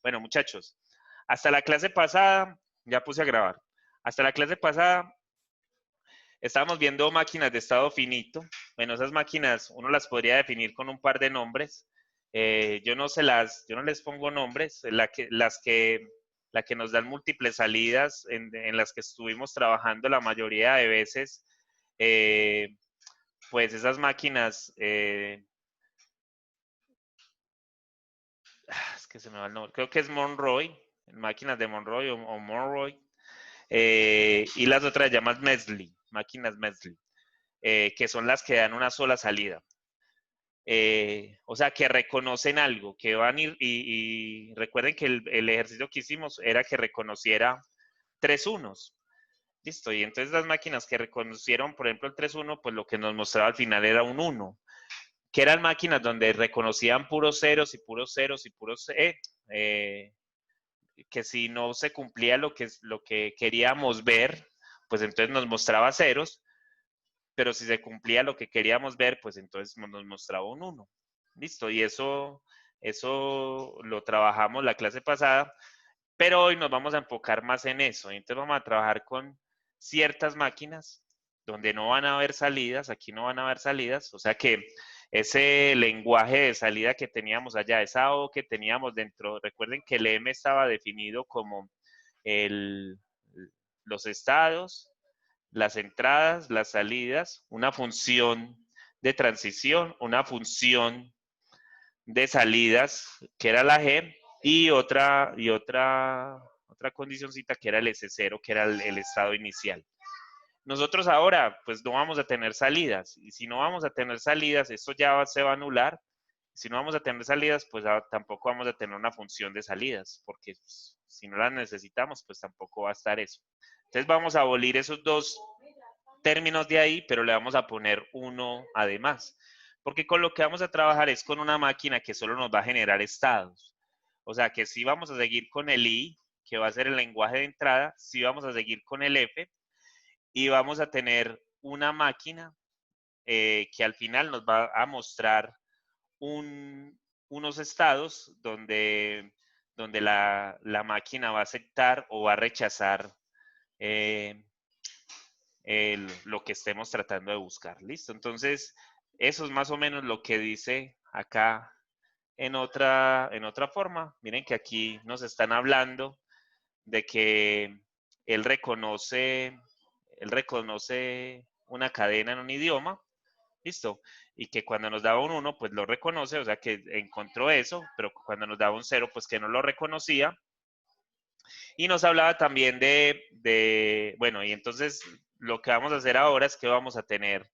Bueno, muchachos, hasta la clase pasada, ya puse a grabar, hasta la clase pasada estábamos viendo máquinas de estado finito. Bueno, esas máquinas uno las podría definir con un par de nombres. Yo no les pongo nombres, la que nos dan múltiples salidas en las que estuvimos trabajando la mayoría de veces, pues esas máquinas, es que se me va el nombre, creo que es Monroy, máquinas de Monroy o Monroy, y las otras llaman Mesley, máquinas Mesley, que son las que dan una sola salida. O sea, que reconocen algo, que van y recuerden que el ejercicio que hicimos era que reconociera 3 unos. Listo, y entonces las máquinas que reconocieron, por ejemplo, el 3-1, pues lo que nos mostraba al final era un 1, que eran máquinas donde reconocían puros ceros y puros ceros y puros que si no se cumplía lo que queríamos ver, pues entonces nos mostraba ceros, pero si se cumplía lo que queríamos ver, pues entonces nos mostraba un 1. Listo, y eso lo trabajamos la clase pasada, pero hoy nos vamos a enfocar más en eso. Entonces vamos a trabajar con ciertas máquinas donde no van a haber salidas, aquí no van a haber salidas, o sea que ese lenguaje de salida que teníamos allá, esa O que teníamos dentro, recuerden que el M estaba definido como el, los estados, las entradas, las salidas, una función de transición, una función de salidas, que era la G, y otra condicioncita que era el S0, que era el estado inicial. Nosotros ahora, pues no vamos a tener salidas, y si no vamos a tener salidas, esto ya se va a anular. Si no vamos a tener salidas, pues tampoco vamos a tener una función de salidas, porque pues, si no las necesitamos, pues tampoco va a estar eso. Entonces vamos a abolir esos dos términos de ahí, pero le vamos a poner uno además. Porque con lo que vamos a trabajar es con una máquina que solo nos va a generar estados. O sea que sí vamos a seguir con el I, que va a ser el lenguaje de entrada, sí vamos a seguir con el F, y vamos a tener una máquina que al final nos va a mostrar unos estados donde la máquina va a aceptar o va a rechazar lo que estemos tratando de buscar. ¿Listo? Entonces, eso es más o menos lo que dice acá en otra forma. Miren que aquí nos están hablando de que él reconoce una cadena en un idioma, listo, y que cuando nos daba un 1, pues lo reconoce, o sea que encontró eso, pero cuando nos daba un 0, pues que no lo reconocía. Y nos hablaba también bueno, y entonces lo que vamos a hacer ahora es que vamos a tener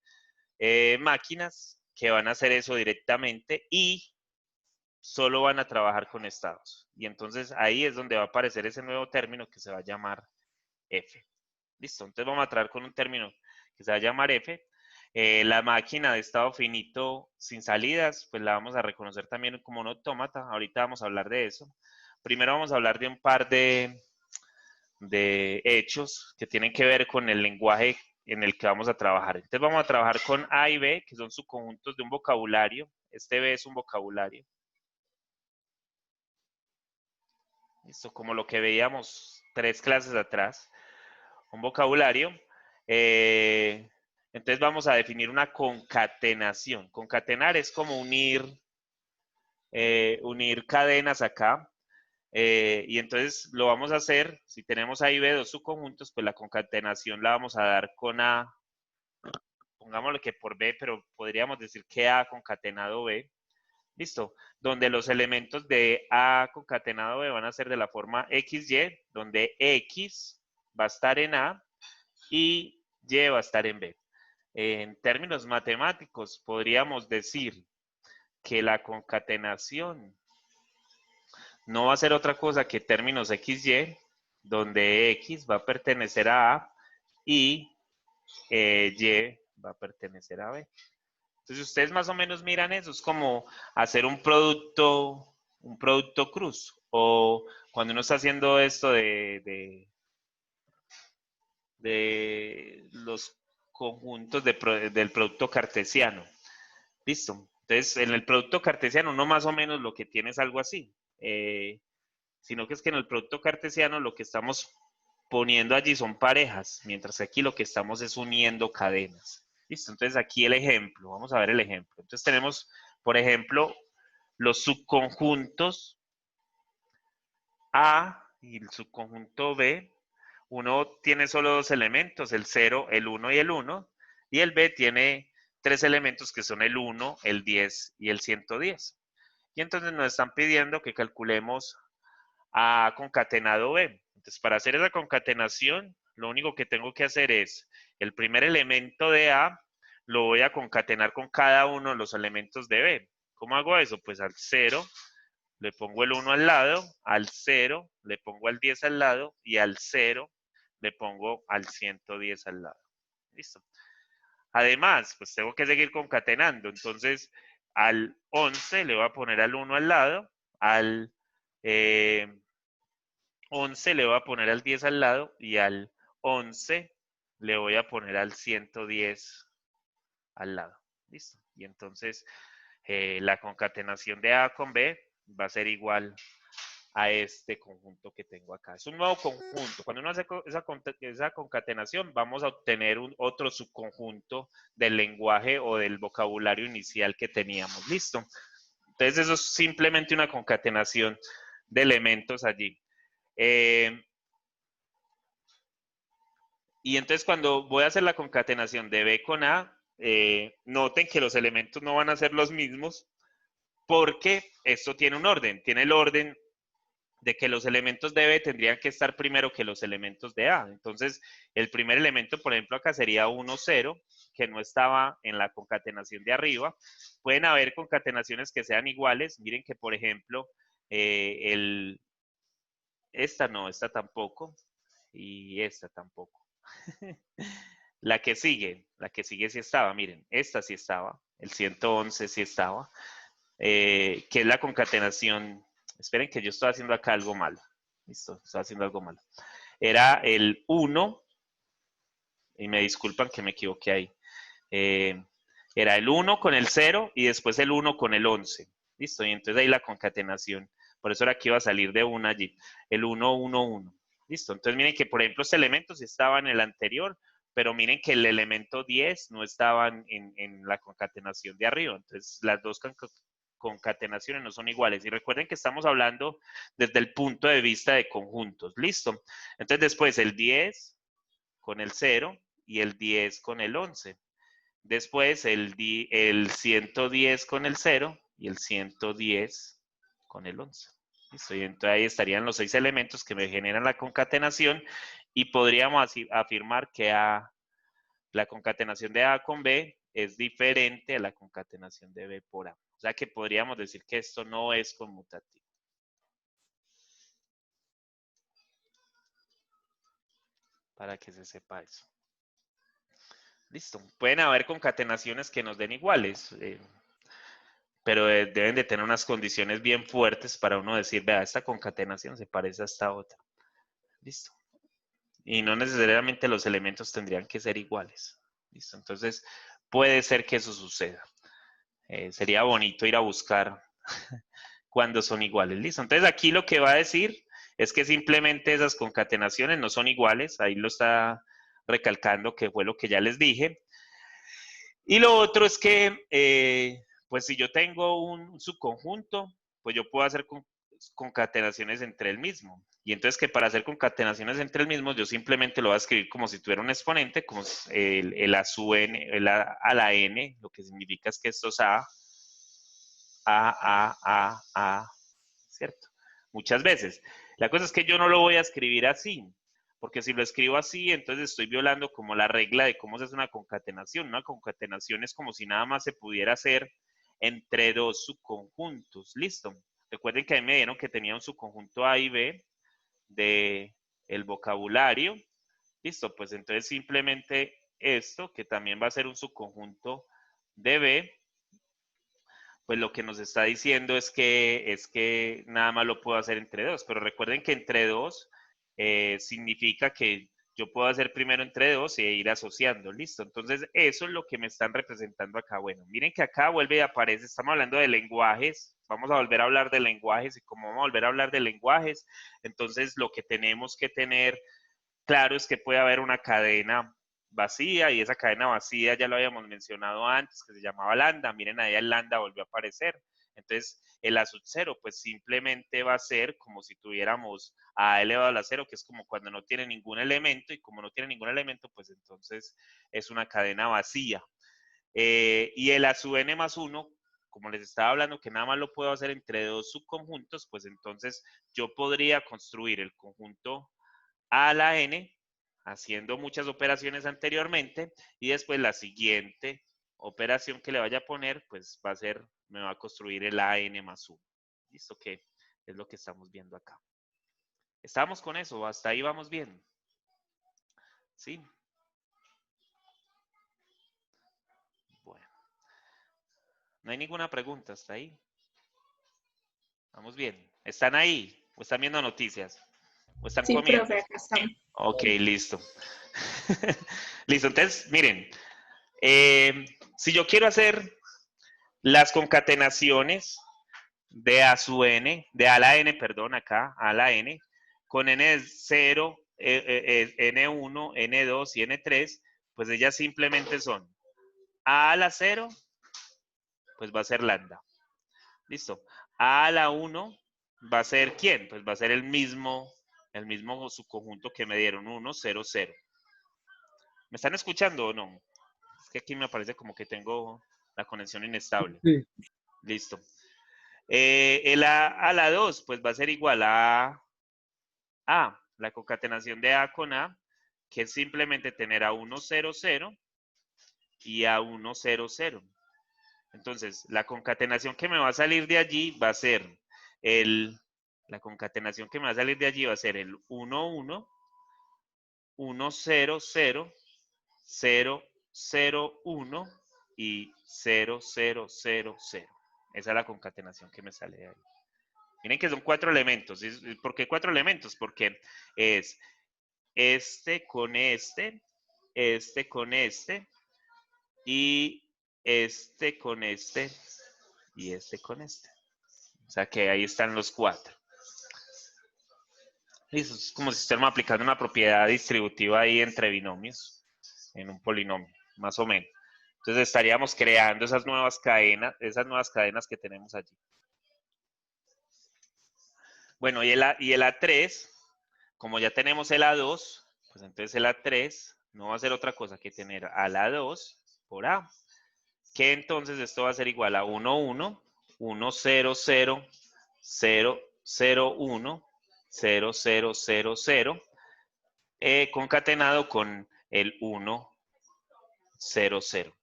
máquinas que van a hacer eso directamente y solo van a trabajar con estados. Y entonces ahí es donde va a aparecer ese nuevo término que se va a llamar F. Listo, entonces vamos a traer con un término que se va a llamar F. La máquina de estado finito sin salidas, pues la vamos a reconocer también como un autómata. Ahorita vamos a hablar de eso. Primero vamos a hablar de un par de hechos que tienen que ver con el lenguaje en el que vamos a trabajar. Entonces vamos a trabajar con A y B, que son subconjuntos de un vocabulario. Este B es un vocabulario. Listo, como lo que veíamos 3 clases atrás. Un vocabulario. Entonces vamos a definir una concatenación. Concatenar es como unir cadenas acá. Y entonces lo vamos a hacer, si tenemos A y B dos subconjuntos, pues la concatenación la vamos a dar con A, pongámoslo que por B, pero podríamos decir que A concatenado B. Listo, donde los elementos de A concatenado B van a ser de la forma XY, donde X va a estar en A y Y va a estar en B. En términos matemáticos, podríamos decir que la concatenación no va a ser otra cosa que términos XY, donde X va a pertenecer a A y Y va a pertenecer a B. Entonces, ustedes más o menos miran eso, es como hacer un producto cruz, o cuando uno está haciendo esto de los conjuntos del producto cartesiano. Listo. Entonces, en el producto cartesiano, uno más o menos lo que tiene es algo así. sino que es que en el producto cartesiano lo que estamos poniendo allí son parejas, mientras que aquí lo que estamos es uniendo cadenas. ¿Listo? Entonces aquí el ejemplo, vamos a ver el ejemplo. Entonces tenemos, por ejemplo, los subconjuntos A y el subconjunto B. Uno tiene solo dos elementos, el 0, el 1 y el 1, y el B tiene tres elementos que son el 1, el 10 y el 110. Y entonces nos están pidiendo que calculemos A concatenado B. Entonces, para hacer esa concatenación, lo único que tengo que hacer es el primer elemento de A lo voy a concatenar con cada uno de los elementos de B. ¿Cómo hago eso? Pues al 0 le pongo el 1 al lado, al 0 le pongo al 10 al lado y al 0 le pongo al 110 al lado. ¿Listo? Además, pues tengo que seguir concatenando. Entonces, al 11 le voy a poner al 1 al lado, al 11 le voy a poner al 10 al lado y al 11 le voy a poner al 110 al lado. ¿Listo? Y entonces la concatenación de A con B va a ser igual a este conjunto que tengo acá. Es un nuevo conjunto. Cuando uno hace esa concatenación, vamos a obtener otro subconjunto del lenguaje o del vocabulario inicial que teníamos. ¿Listo? Entonces eso es simplemente una concatenación de elementos allí. Y entonces cuando voy a hacer la concatenación de B con A, noten que los elementos no van a ser los mismos porque esto tiene un orden. Tiene el orden de que los elementos de B tendrían que estar primero que los elementos de A. Entonces, el primer elemento, por ejemplo, acá sería 1, 0, que no estaba en la concatenación de arriba. Pueden haber concatenaciones que sean iguales. Miren que, por ejemplo, esta no, esta tampoco, y esta tampoco. La que sigue sí estaba, miren, esta sí estaba, el 111 sí estaba, que es la concatenación. Esperen que yo estoy haciendo acá algo malo. Listo, estoy haciendo algo malo. Era el 1, y me disculpan que me equivoqué ahí. Era el 1 con el 0 y después el 1 con el 11. Listo, y entonces ahí la concatenación. Por eso era que iba a salir de 1 allí. El 1, 1, 1. Listo, entonces miren que, por ejemplo, este elemento sí estaba en el anterior, pero miren que el elemento 10 no estaba en la concatenación de arriba. Entonces, las dos concatenaciones no son iguales. Y recuerden que estamos hablando desde el punto de vista de conjuntos. Listo. Entonces, después el 10 con el 0 y el 10 con el 11. Después el 110 con el 0 y el 110 con el 11. ¿Listo? Y entonces ahí estarían los 6 elementos que me generan la concatenación y podríamos así afirmar que la concatenación de A con B es diferente a la concatenación de B por A. O sea que podríamos decir que esto no es conmutativo. Para que se sepa eso. Listo. Pueden haber concatenaciones que nos den iguales, pero deben de tener unas condiciones bien fuertes para uno decir, vea, esta concatenación se parece a esta otra. Listo. Y no necesariamente los elementos tendrían que ser iguales. Listo. Entonces, puede ser que eso suceda. Sería bonito ir a buscar cuando son iguales. Listo. Entonces, aquí lo que va a decir es que simplemente esas concatenaciones no son iguales. Ahí lo está recalcando, que fue lo que ya les dije. Y lo otro es que, pues si yo tengo un subconjunto, pues yo puedo hacer concatenaciones entre el mismo. Y entonces que para hacer concatenaciones entre el mismo, yo simplemente lo voy a escribir como si tuviera un exponente, como el a sub n, el a la n, lo que significa es que esto es a, ¿cierto? Muchas veces. La cosa es que yo no lo voy a escribir así, porque si lo escribo así, entonces estoy violando como la regla de cómo se hace una concatenación. Una concatenación es como si nada más se pudiera hacer entre dos subconjuntos. Listo. Recuerden que ahí me dieron que tenía un subconjunto A y B de el vocabulario. Listo, pues entonces simplemente esto, que también va a ser un subconjunto de B, pues lo que nos está diciendo es que nada más lo puedo hacer entre dos. Pero recuerden que entre dos significa que yo puedo hacer primero entre 2 e ir asociando, listo. Entonces, eso es lo que me están representando acá. Bueno, miren que acá vuelve y aparece, estamos hablando de lenguajes, vamos a volver a hablar de lenguajes, y como vamos a volver a hablar de lenguajes, entonces lo que tenemos que tener claro es que puede haber una cadena vacía, y esa cadena vacía ya lo habíamos mencionado antes, que se llamaba lambda. Miren, ahí el lambda volvió a aparecer. Entonces, el A sub 0, pues simplemente va a ser como si tuviéramos A elevado a la 0, que es como cuando no tiene ningún elemento, y como no tiene ningún elemento, pues entonces es una cadena vacía. Y el A sub n más 1, como les estaba hablando, que nada más lo puedo hacer entre dos subconjuntos, pues entonces yo podría construir el conjunto A a la n, haciendo muchas operaciones anteriormente, y después la siguiente operación que le vaya a poner, pues va a ser, me va a construir el AN más 1. ¿Listo? Que es lo que estamos viendo acá. ¿Estamos con eso? ¿Hasta ahí vamos bien? ¿Sí? Bueno. No hay ninguna pregunta hasta ahí. ¿Vamos bien? ¿Están ahí? ¿O están viendo noticias? ¿O están Sí, comiendo? profe, acá estamos. Ok, listo. Listo, entonces, miren. Si yo quiero hacer las concatenaciones de A sub n, de A a la n, perdón, acá, A a la n, con n0, n1, n2 y n3, pues ellas simplemente son A a la 0, pues va a ser lambda. Listo. A a la 1 va a ser ¿quién? Pues va a ser el mismo subconjunto que me dieron, 1, 0, 0. ¿Me están escuchando o no? Es que aquí me parece como que tengo la conexión inestable. Sí. Listo. El A a la 2, pues va a ser igual a la concatenación de A con A, que es simplemente tener a 1, 0, 0 y a 1, 0, 0. Entonces, la concatenación que me va a salir de allí va a ser la concatenación que me va a salir de allí va a ser el 1, 1, 1, 0, 0, 0, 0, 1 y 0, 0, 0, 0. Esa es la concatenación que me sale de ahí. Miren que son 4 elementos. ¿Por qué 4 elementos? Porque es este con este con este, y este con este, y este con este. O sea que ahí están los 4. Eso es como si estuviéramos aplicando una propiedad distributiva ahí entre binomios, en un polinomio, más o menos. Entonces estaríamos creando esas nuevas cadenas que tenemos allí. Bueno, y el A3, como ya tenemos el A2, pues entonces el A3 no va a ser otra cosa que tener al A2 por A. Que entonces esto va a ser igual a 1, 1, 1, 0, 0, 0, 0, 1, 0, 0, 0, 0, concatenado con el 1, 0, 0.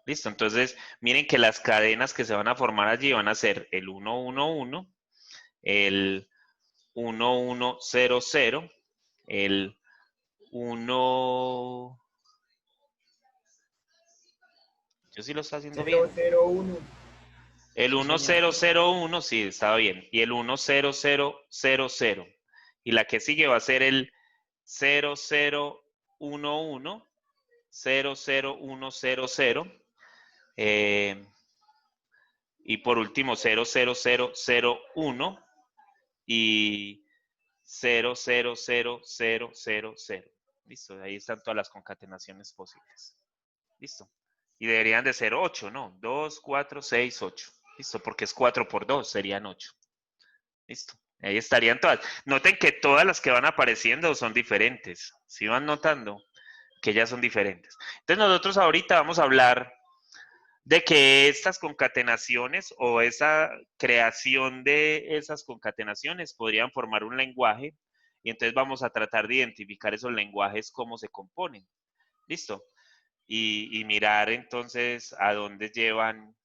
Listo, entonces miren que las cadenas que se van a formar allí van a ser el 1, 1, 1, el 1, 1, 0, 0, el 1... Yo sí lo estoy haciendo bien. 001. El Sí, señor. 1001, sí, estaba bien. Y el 10000. Y la que sigue va a ser el 0011, 00100. Y por último, 00001 y 000000. Listo, ahí están todas las concatenaciones posibles. Listo. Y deberían de ser 8, ¿no? 2, 4, 6, 8. Listo, porque es 4 por 2, serían 8. Listo. Ahí estarían todas. Noten que todas las que van apareciendo son diferentes. ¿Sí van notando? Que ya son diferentes. Entonces nosotros ahorita vamos a hablar de que estas concatenaciones o esa creación de esas concatenaciones podrían formar un lenguaje, y entonces vamos a tratar de identificar esos lenguajes, cómo se componen. ¿Listo? Y mirar entonces a dónde llevan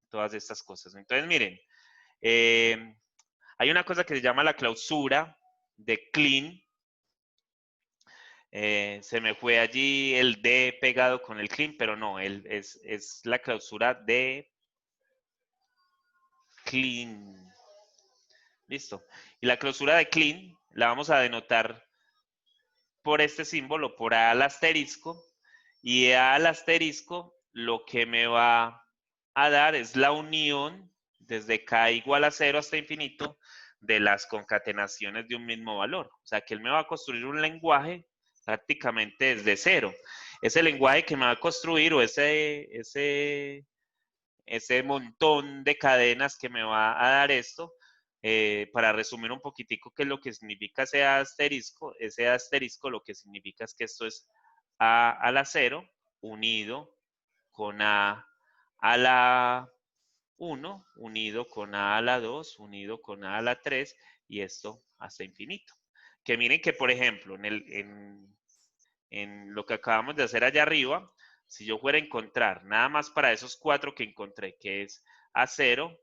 todas estas cosas. Entonces, miren, hay una cosa que se llama la clausura de Kleene. Se me fue allí el D pegado con el Kleene, pero no, es la clausura de Kleene. Listo. Y la clausura de Kleene la vamos a denotar por este símbolo, por A al asterisco, y A al asterisco lo que me va a dar es la unión desde k igual a 0 hasta infinito de las concatenaciones de un mismo valor. O sea, que él me va a construir un lenguaje prácticamente desde cero. Ese lenguaje que me va a construir o ese montón de cadenas que me va a dar esto, para resumir un poquitico qué es lo que significa ese asterisco lo que significa es que esto es A a la 0 unido con A a la 1, unido con A a la 2, unido con A a la 3, y esto hasta infinito. Que miren que, por ejemplo, en lo que acabamos de hacer allá arriba, si yo fuera a encontrar nada más para esos 4 que encontré, que es A0,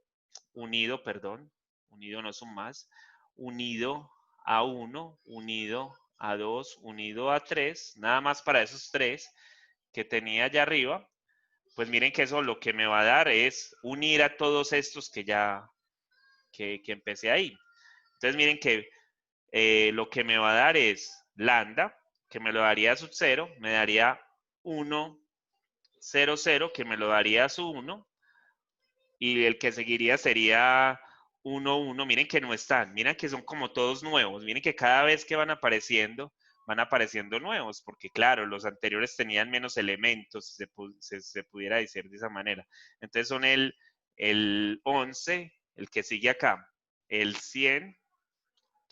unido, perdón, unido no es un más, unido a 1, unido a 2, unido a 3, nada más para esos 3 que tenía allá arriba, pues miren que eso lo que me va a dar es unir a todos estos que ya, que empecé ahí. Entonces miren que lo que me va a dar es lambda, que me lo daría a sub 0, me daría 1, 0, 0, que me lo daría a su 1, y el que seguiría sería 1, 1. Miren que no están, miren que son como todos nuevos, miren que cada vez que van apareciendo nuevos, porque claro, los anteriores tenían menos elementos, se pudiera decir de esa manera. Entonces son el 11, el que sigue acá, el 100,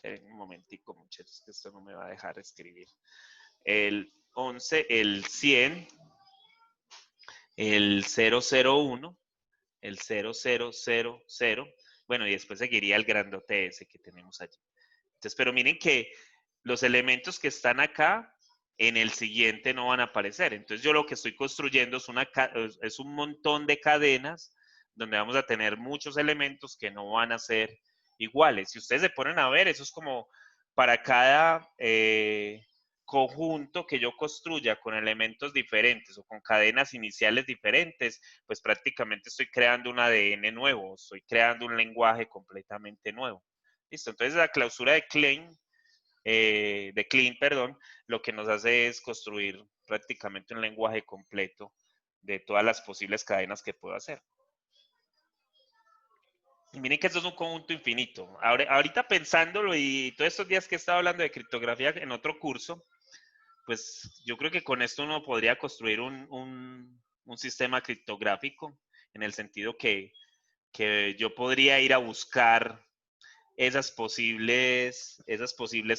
un momentico muchachos, que esto no me va a dejar escribir, el 11, el 100, el 001, el 0000, bueno, y después seguiría el grandote ese que tenemos allí. Entonces, pero miren que los elementos que están acá en el siguiente no van a aparecer. Entonces yo lo que estoy construyendo es un montón de cadenas donde vamos a tener muchos elementos que no van a ser iguales. Si ustedes se ponen a ver, eso es como para cada conjunto que yo construya con elementos diferentes o con cadenas iniciales diferentes, pues prácticamente estoy creando un ADN nuevo, estoy creando un lenguaje completamente nuevo. Listo, entonces la clausura de Klein, perdón, lo que nos hace es construir prácticamente un lenguaje completo de todas las posibles cadenas que puedo hacer. Y miren que esto es un conjunto infinito. Ahorita pensándolo y todos estos días que he estado hablando de criptografía en otro curso, pues yo creo que con esto uno podría construir un sistema criptográfico en el sentido que yo podría ir a buscar esas posibles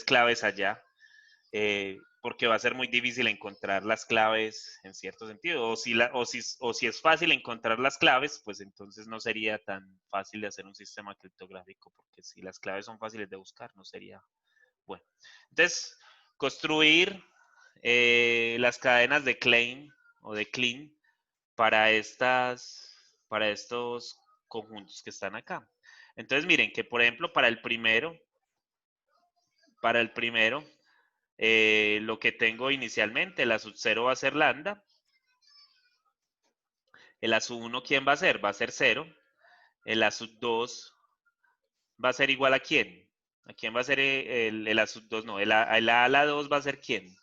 claves allá, porque va a ser muy difícil encontrar las claves en cierto sentido. O si es fácil encontrar las claves, pues entonces no sería tan fácil de hacer un sistema criptográfico, porque si las claves son fáciles de buscar, no sería bueno. Entonces, construir las cadenas de Klein o de Klein para estos conjuntos que están acá. Entonces, miren que, por ejemplo, para el primero, lo que tengo inicialmente, el A sub 0 va a ser lambda. El A sub 1, ¿quién va a ser? Va a ser 0. El A sub 2 va a ser igual a quién. ¿A quién va a ser el A sub 2? No, el A a la 2 va a ser quién.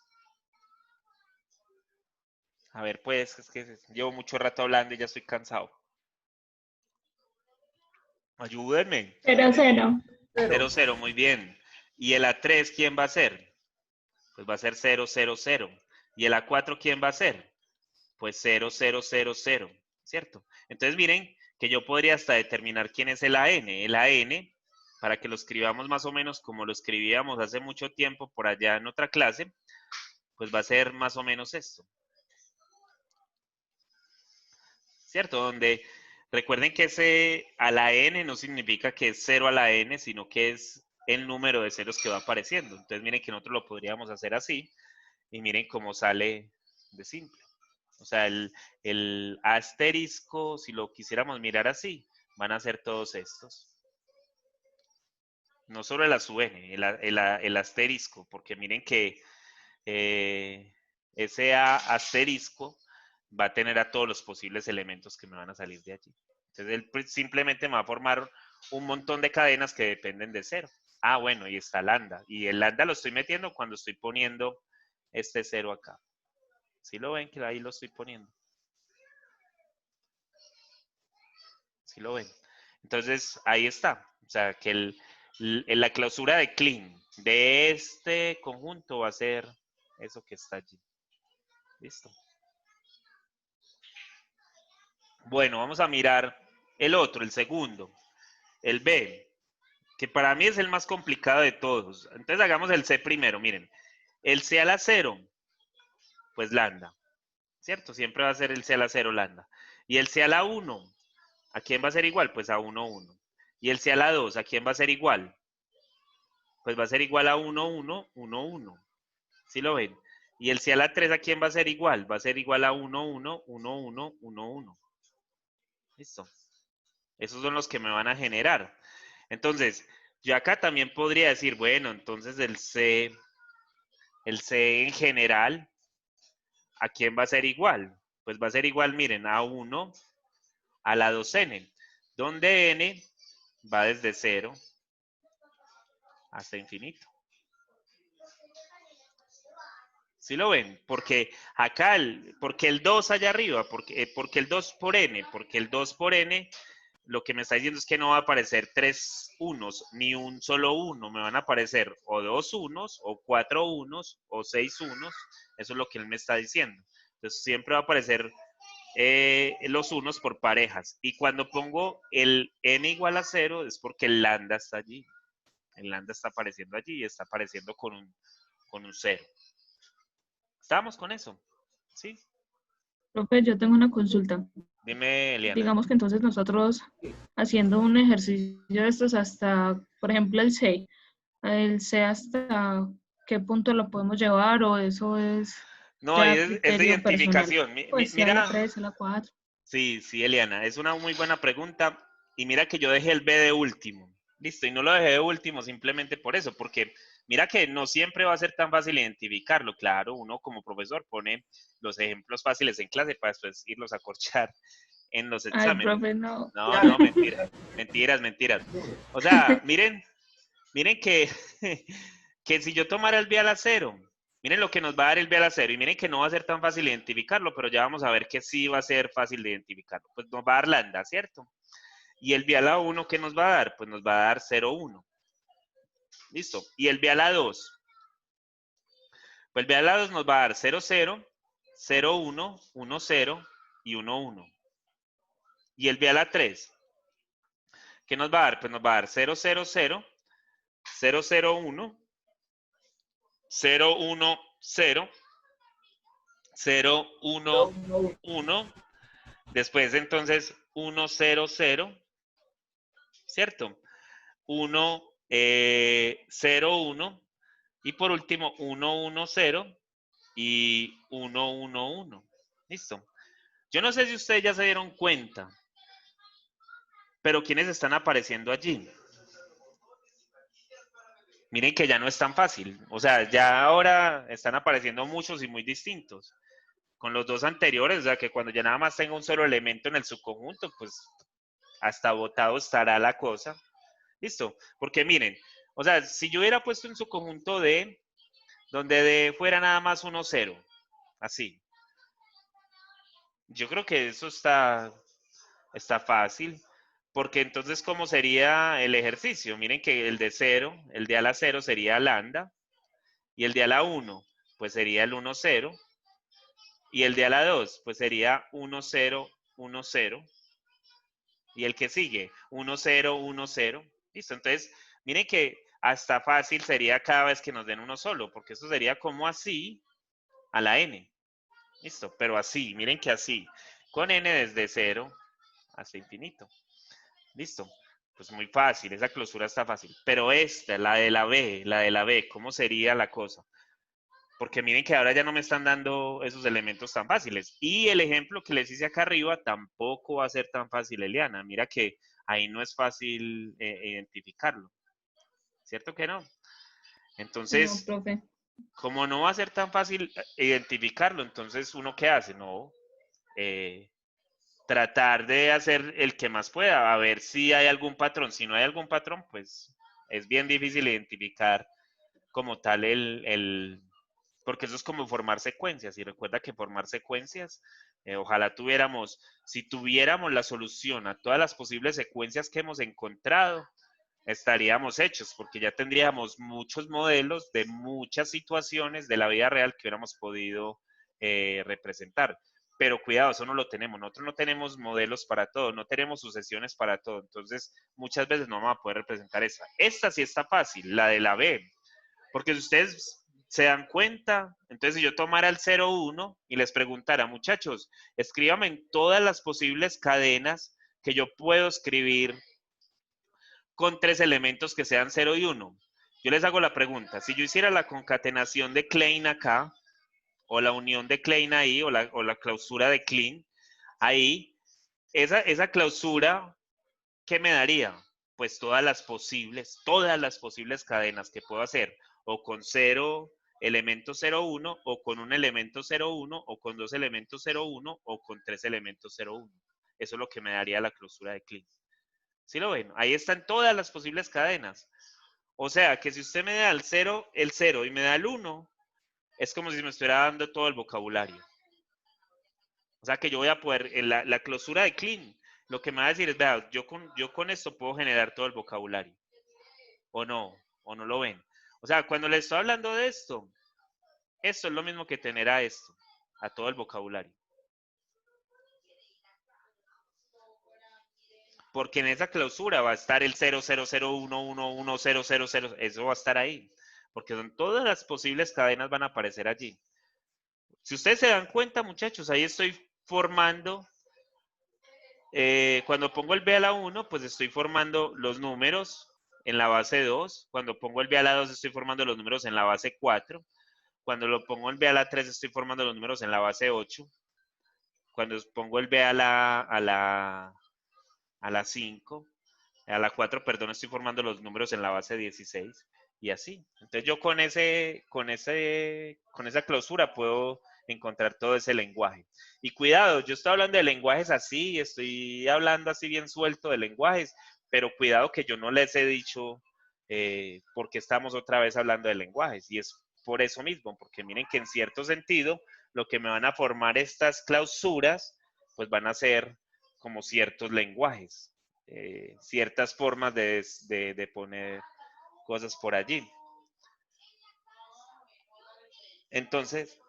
A ver, pues, es que llevo mucho rato hablando y ya estoy cansado. Ayúdenme. 0, 0. 0, 0, muy bien. ¿Y el A3 quién va a ser? Pues va a ser 0, 0, 0. ¿Y el A4 quién va a ser? Pues 0, 0, 0, 0, ¿cierto? Entonces miren que yo podría hasta determinar quién es el AN. El AN, para que lo escribamos más o menos como lo escribíamos hace mucho tiempo por allá en otra clase, pues va a ser más o menos esto. ¿Cierto? Donde recuerden que ese a la n no significa que es 0 a la n, sino que es el número de ceros que va apareciendo. Entonces miren que nosotros lo podríamos hacer así y miren cómo sale de simple. O sea, el asterisco, si lo quisiéramos mirar así, van a ser todos estos. No solo el ASUN, el asterisco, porque miren que ese asterisco va a tener a todos los posibles elementos que me van a salir de allí. Entonces, él simplemente me va a formar un montón de cadenas que dependen de 0. Ah, bueno, y está lambda. Y el lambda lo estoy metiendo cuando estoy poniendo este 0 acá. ¿Sí lo ven? Que ahí lo estoy poniendo. ¿Sí lo ven? Entonces, ahí está. O sea, que la clausura de clean de este conjunto va a ser eso que está allí. ¿Listo? Bueno, vamos a mirar el otro, el segundo, el B, que para mí es el más complicado de todos. Entonces hagamos el C primero, miren. El C a la 0, pues lambda, ¿cierto? Siempre va a ser el C a la 0 lambda. Y el C a la 1, ¿a quién va a ser igual? Pues a 1, 1. Y el C a la 2, ¿a quién va a ser igual? Pues va a ser igual a 1, 1, 1, 1. ¿Sí lo ven? Y el C a la 3, ¿a quién va a ser igual? Va a ser igual a 1, 1, 1, 1, 1, 1. ¿Listo? Esos son los que me van a generar. Entonces, yo acá también podría decir, bueno, entonces el C en general, ¿a quién va a ser igual? Pues va a ser igual, miren, a 1 a la 2n, donde n va desde 0 hasta infinito. ¿Sí lo ven? Porque acá, porque el 2 allá arriba, porque el 2 por n, porque el 2 por n, lo que me está diciendo es que no va a aparecer 3 unos, ni un solo uno, me van a aparecer o 2 unos, o 4 unos, o 6 unos, eso es lo que él me está diciendo. Entonces siempre va a aparecer los unos por parejas. Y cuando pongo el n igual a 0 es porque el lambda está allí. El lambda está apareciendo allí y está apareciendo con un 0. ¿Estamos con eso? ¿Sí? Profe, yo tengo una consulta. Dime, Eliana. Digamos que entonces nosotros haciendo un ejercicio de estos hasta, por ejemplo, el C hasta qué punto lo podemos llevar o eso es No, ya es de criterio personal. identificación. Pues sea la Mira, 3, sea la 4. sí, sí, Eliana, es una muy buena pregunta. Y mira que yo dejé el B de último. Listo, y no lo dejé de último simplemente por eso, porque mira que no siempre va a ser tan fácil identificarlo. Claro, uno como profesor pone los ejemplos fáciles en clase para después irlos a corchar en los Ay, exámenes. profe, no. No, no, mentira. Mentiras, mentiras. O sea, miren que, que si yo tomara el B a la 0, miren lo que nos va a dar el B a la 0 y miren que no va a ser tan fácil identificarlo, pero ya vamos a ver que sí va a ser fácil de identificarlo. Pues nos va a dar lambda, ¿cierto? Y el B a la 1, ¿qué nos va a dar? Pues nos va a dar 0, 1. ¿Listo? Y el B a la 2, pues el B a la 2 nos va a dar 0, 0, 0, 1, 1, 0 y 1, 1. Y el B a la 3, ¿qué nos va a dar? Pues nos va a dar 0, 0, 0, 0, 0, 1, 0, 1, 0, 0, 1, 1. Después entonces 1, 0, 0, ¿cierto? 1, 0, 1. Y por último 1, 1, 0 y 1, 1, 1. Listo. Yo no sé si ustedes ya se dieron cuenta, pero ¿quiénes están apareciendo allí? Miren que ya no es tan fácil. O sea, ya ahora están apareciendo muchos y muy distintos. Con los dos anteriores, o sea, que cuando ya nada más tenga un solo elemento en el subconjunto, pues hasta botado estará la cosa. Listo. Porque miren, o sea, si yo hubiera puesto en su conjunto D, donde D fuera nada más 1, 0, así. Yo creo que eso está fácil. Porque entonces, ¿cómo sería el ejercicio? Miren que el de 0, el de a la 0 sería lambda. Y el de a la 1, pues sería el 1, 0. Y el de a la 2, pues sería 1, 0, 1, 0. Y el que sigue, 1, 0, 1, 0. Listo, entonces, miren que hasta fácil sería cada vez que nos den uno solo, porque esto sería como así a la n. Listo, pero así, miren que así, con n desde 0 hasta infinito. Listo, pues muy fácil, esa clausura está fácil. Pero esta, la de la B, ¿cómo sería la cosa? Porque miren que ahora ya no me están dando esos elementos tan fáciles. Y el ejemplo que les hice acá arriba tampoco va a ser tan fácil, Eliana. Mira que ahí no es fácil identificarlo. ¿Cierto que no? No, Entonces, profe. como no va a ser tan fácil identificarlo, entonces uno qué hace, no, eh, tratar de hacer el que más pueda, a ver si hay algún patrón. Si no hay algún patrón, pues es bien difícil identificar como tal porque eso es como formar secuencias. Y recuerda que formar secuencias, ojalá tuviéramos, si tuviéramos la solución a todas las posibles secuencias que hemos encontrado, estaríamos hechos, porque ya tendríamos muchos modelos de muchas situaciones de la vida real que hubiéramos podido representar. Pero cuidado, eso no lo tenemos. Nosotros no tenemos modelos para todo, no tenemos sucesiones para todo. Entonces, muchas veces no vamos a poder representar esa. Esta sí está fácil, la de la B. Porque si ustedes se dan cuenta, entonces si yo tomara el 0,1 y les preguntara, muchachos, escríbame en todas las posibles cadenas que yo puedo escribir con 3 elementos que sean 0 y 1. Yo les hago la pregunta, si yo hiciera la concatenación de Klein acá, o la unión de Klein ahí, o la clausura de Klein, ahí, esa clausura, ¿qué me daría? Pues todas las posibles cadenas que puedo hacer, o con 0 elementos 0,1, o con un elemento 0,1, o con 2 elementos 0,1, o con 3 elementos 0,1. Eso es lo que me daría la clausura de Klein. ¿Sí lo ven? Ahí están todas las posibles cadenas. O sea, que si usted me da el 0 y me da el 1, es como si me estuviera dando todo el vocabulario. O sea, que yo voy a poder, en la clausura de Klein, lo que me va a decir es, vea, yo con esto puedo generar todo el vocabulario. O no lo ven. O sea, cuando le estoy hablando de esto es lo mismo que tener a esto, a todo el vocabulario. Porque en esa clausura va a estar el 000111000, eso va a estar ahí. Porque son todas las posibles cadenas van a aparecer allí. Si ustedes se dan cuenta, muchachos, ahí estoy formando, cuando pongo el B a la 1, pues estoy formando los números en la base 2. Cuando pongo el B a la 2, estoy formando los números en la base 4. Cuando lo pongo el B a la 3, estoy formando los números en la base 8. Cuando pongo el B a la 5, a la 4, perdón, estoy formando los números en la base 16 y así. Entonces yo con esa clausura puedo encontrar todo ese lenguaje. Y cuidado, yo estoy hablando de lenguajes así, estoy hablando así bien suelto de lenguajes, pero cuidado que yo no les he dicho por qué estamos otra vez hablando de lenguajes. Y es por eso mismo, porque miren que en cierto sentido, lo que me van a formar estas clausuras, pues van a ser como ciertos lenguajes, ciertas formas de poner cosas por allí. Entonces,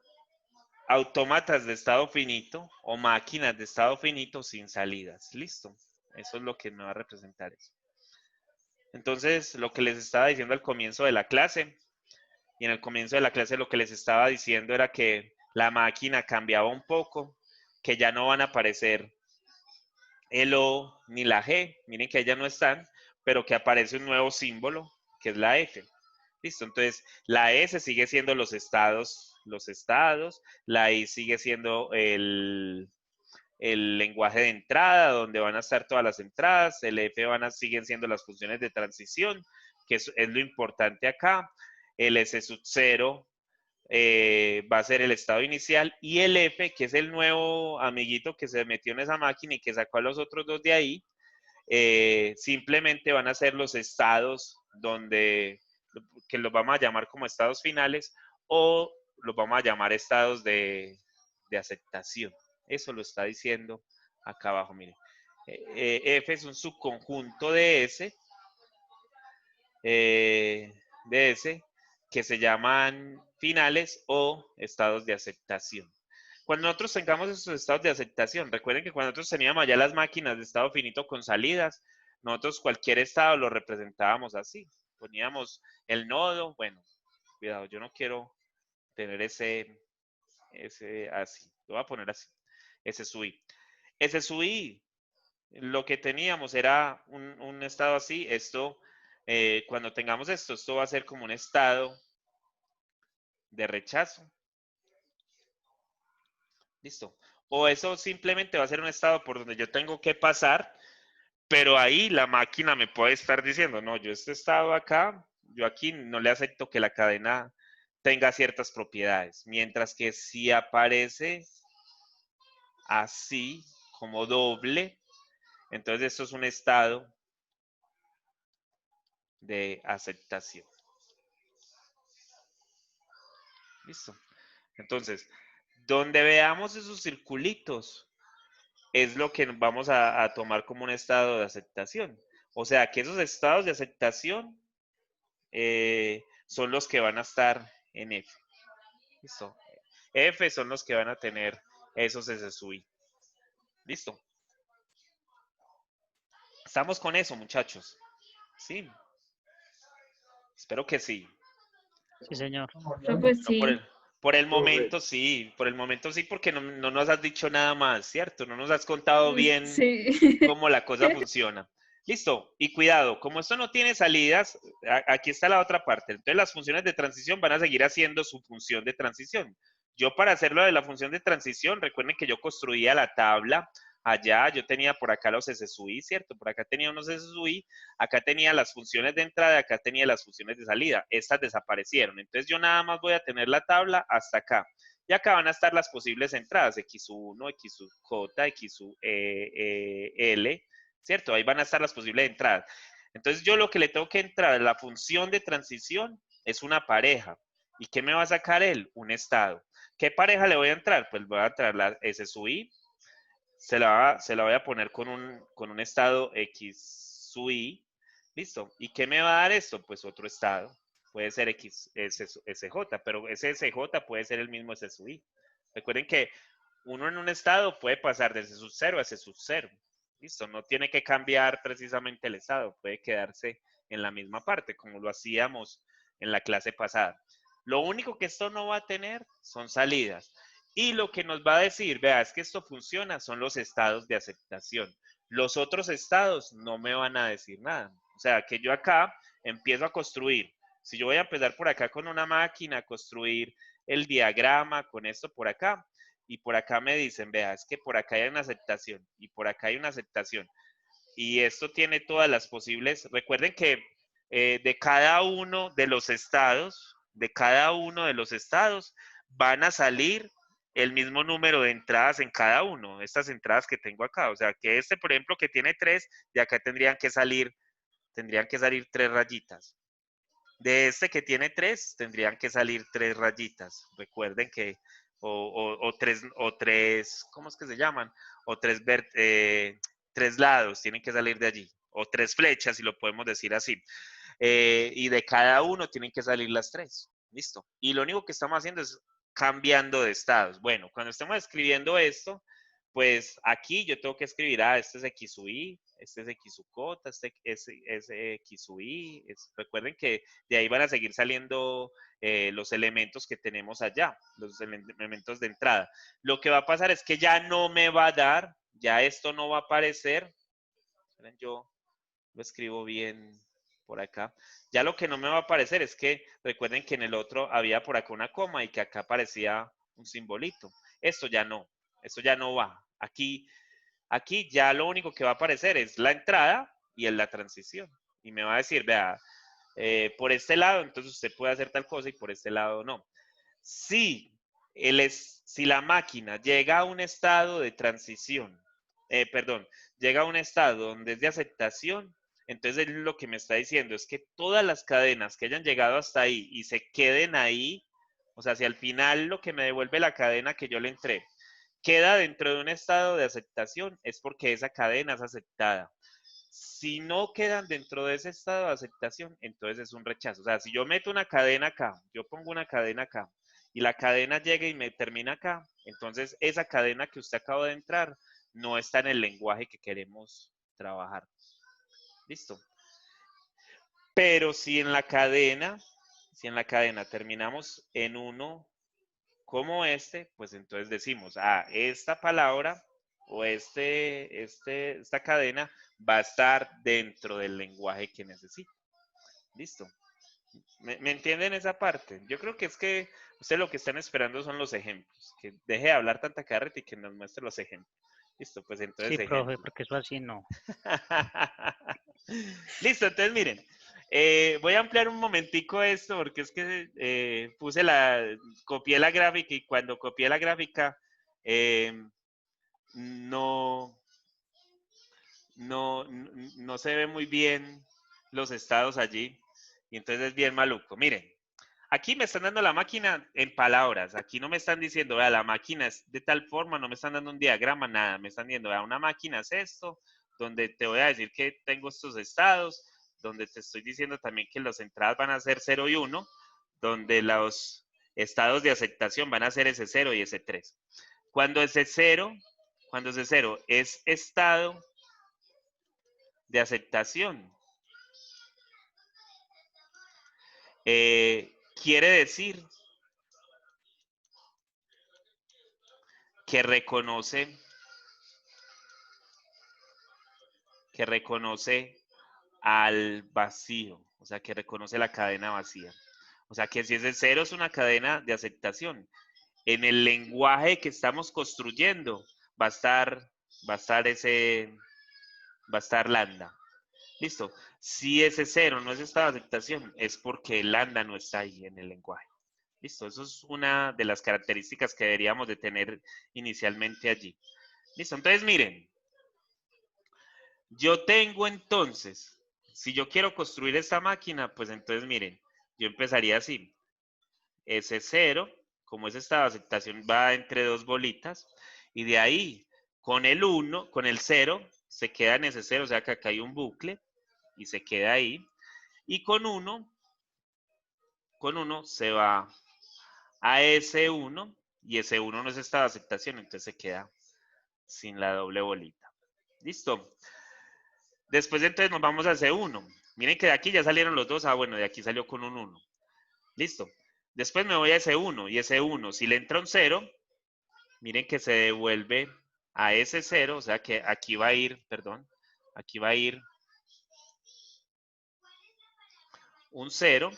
autómatas de estado finito o máquinas de estado finito sin salidas. Listo. Eso es lo que me va a representar eso. Entonces, lo que les estaba diciendo al comienzo de la clase, y en el comienzo de la clase lo que les estaba diciendo era que la máquina cambiaba un poco, que ya no van a aparecer el O ni la G, miren que ya no están, pero que aparece un nuevo símbolo, que es la F. Listo, entonces la S sigue siendo los estados, la I sigue siendo el lenguaje de entrada, donde van a estar todas las entradas, el F siguen siendo las funciones de transición, que es lo importante acá, el S sub 0 va a ser el estado inicial, y el F, que es el nuevo amiguito que se metió en esa máquina y que sacó a los otros dos de ahí, simplemente van a ser los estados que los vamos a llamar como estados finales, o los vamos a llamar estados de aceptación. Eso lo está diciendo acá abajo, miren. F es un subconjunto de S, que se llaman finales o estados de aceptación. Cuando nosotros tengamos esos estados de aceptación, recuerden que cuando nosotros teníamos ya las máquinas de estado finito con salidas, nosotros cualquier estado lo representábamos así. Poníamos el nodo, bueno, cuidado, yo no quiero tener ese así, lo voy a poner así, ese sub i. Ese sub i, lo que teníamos era un estado así, esto, cuando tengamos esto va a ser como un estado de rechazo. Listo. O eso simplemente va a ser un estado por donde yo tengo que pasar, pero ahí la máquina me puede estar diciendo, no, yo este estado acá, yo aquí no le acepto que la cadena tenga ciertas propiedades. Mientras que si aparece así, como doble, entonces esto es un estado de aceptación. Listo. Entonces, donde veamos esos circulitos, es lo que vamos a tomar como un estado de aceptación. O sea, que esos estados de aceptación son los que van a estar en F. Listo. F son los que van a tener esos SSUI. Listo. Estamos con eso, muchachos. Sí. Espero que sí. Sí, señor. Profe, No, por sí. el, por el momento sí, por el momento sí, porque no nos has dicho nada más, ¿cierto? No nos has contado bien Sí. cómo la cosa funciona. Listo, y cuidado, como esto no tiene salidas, aquí está la otra parte. Entonces las funciones de transición van a seguir haciendo su función de transición. Yo para hacerlo de la función de transición, recuerden que yo construía la tabla allá, yo tenía por acá los SSUI, ¿cierto? Por acá tenía unos SSUI, acá tenía las funciones de entrada, acá tenía las funciones de salida. Estas desaparecieron. Entonces yo nada más voy a tener la tabla hasta acá. Y acá van a estar las posibles entradas, X1, XJ, XL, ¿cierto? Ahí van a estar las posibles entradas. Entonces yo lo que le tengo que entrar a la función de transición es una pareja. ¿Y qué me va a sacar él? Un estado. ¿Qué pareja le voy a entrar? Pues voy a entrar la S sub I, se la voy a poner con un estado X sub I, listo. ¿Y qué me va a dar esto? Pues otro estado. Puede ser X, SJ, pero ese SJ puede ser el mismo S sub I. Recuerden que uno en un estado puede pasar de S sub 0 a S sub 0. Listo, no tiene que cambiar precisamente el estado, puede quedarse en la misma parte, como lo hacíamos en la clase pasada. Lo único que esto no va a tener son salidas. Y lo que nos va a decir, vea, es que esto funciona, son los estados de aceptación. Los otros estados no me van a decir nada. O sea, que yo acá empiezo a construir. Si yo voy a empezar por acá con una máquina, a construir el diagrama con esto por acá, y por acá me dicen, vea, es que por acá hay una aceptación y por acá hay una aceptación. Y esto tiene todas las posibles. Recuerden que de cada uno de los estados, van a salir el mismo número de entradas en cada uno, estas entradas que tengo acá. O sea, que este, por ejemplo, que tiene 3, de acá tendrían que salir 3 rayitas. De este que tiene 3, tendrían que salir 3 rayitas. Recuerden que, o tres, ¿cómo es que se llaman? O 3 lados tienen que salir de allí. O 3 flechas, si lo podemos decir así. Y de cada uno tienen que salir las 3. Listo. Y lo único que estamos haciendo es cambiando de estados. Bueno, cuando estemos escribiendo esto, pues aquí yo tengo que escribir, este es X sub I, este es X sub J, este es X sub I. Recuerden que de ahí van a seguir saliendo los elementos que tenemos allá, los elementos de entrada. Lo que va a pasar es que ya no me va a dar, ya esto no va a aparecer. Yo lo escribo bien por acá. Ya lo que no me va a aparecer es que recuerden que en el otro había por acá una coma y que acá aparecía un simbolito. Esto ya no va. Aquí ya lo único que va a aparecer es la entrada y en la transición. Y me va a decir, vea, por este lado, entonces usted puede hacer tal cosa y por este lado no. Si, si la máquina llega a un estado de transición, perdón, llega a un estado donde es de aceptación, entonces lo que me está diciendo es que todas las cadenas que hayan llegado hasta ahí y se queden ahí, o sea, si al final lo que me devuelve la cadena que yo le entré queda dentro de un estado de aceptación, es porque esa cadena es aceptada. Si no quedan dentro de ese estado de aceptación, entonces es un rechazo. O sea, si yo meto una cadena acá, yo pongo una cadena acá, y la cadena llega y me termina acá, entonces esa cadena que usted acaba de entrar no está en el lenguaje que queremos trabajar. Listo. Pero si en la cadena terminamos en uno como este, pues entonces decimos, esta palabra o esta cadena va a estar dentro del lenguaje que necesito. Listo. ¿Me entienden esa parte? Yo creo que es que ustedes lo que están esperando son los ejemplos, que deje de hablar tanta carreta y que nos muestre los ejemplos. Listo, pues entonces Sí, profe, ejemplo. porque eso así no. Listo, entonces miren, voy a ampliar un momentico esto porque es que copié la gráfica y cuando copié la gráfica no, no se ve muy bien los estados allí y entonces es bien maluco. Miren, Aquí me están dando la máquina en palabras. Aquí no me están diciendo, vea, la máquina es de tal forma, no me están dando un diagrama, nada. Me están diciendo, vea, una máquina es esto, donde te voy a decir que tengo estos estados, donde te estoy diciendo también que las entradas van a ser 0 y 1, donde los estados de aceptación van a ser ese 0 y ese 3. Cuando ese 0 es estado de aceptación, quiere decir que reconoce al vacío, o sea, que reconoce la cadena vacía. O sea, que si ese 0 es una cadena de aceptación, en el lenguaje que estamos construyendo va a estar lambda. Listo. Si ese 0 no es estado de aceptación, es porque el lambda no está ahí en el lenguaje. Listo. Eso es una de las características que deberíamos de tener inicialmente allí. Listo. Entonces, miren. Yo tengo entonces, si yo quiero construir esta máquina, pues entonces miren, yo empezaría así. Ese 0, como es estado de aceptación, va entre dos bolitas. Y de ahí, con el 1, con el 0, se queda en ese 0, o sea que acá hay un bucle y se queda ahí. Y con 1 se va a ese 1 y ese 1 no es estado de aceptación, entonces se queda sin la doble bolita. ¿Listo? Después entonces nos vamos a ese 1. Miren que de aquí ya salieron los dos. Ah, bueno, de aquí salió con un 1. Listo. Después me voy a ese 1 y ese 1, si le entra un 0, miren que se devuelve a ese 0, o sea que aquí va a ir, perdón, aquí va a ir un 0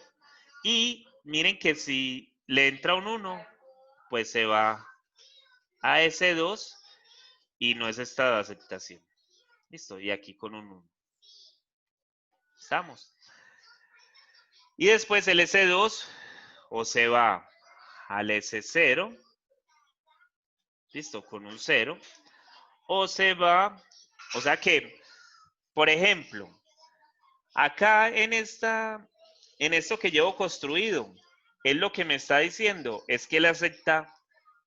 y miren que si le entra un 1, pues se va a ese 2 y no es estado de aceptación. Listo, y aquí con un 1. Estamos. Y después el S2 o se va al S0, listo, con un 0, o se va, o sea que, por ejemplo, acá en esto que llevo construido, él lo que me está diciendo es que él acepta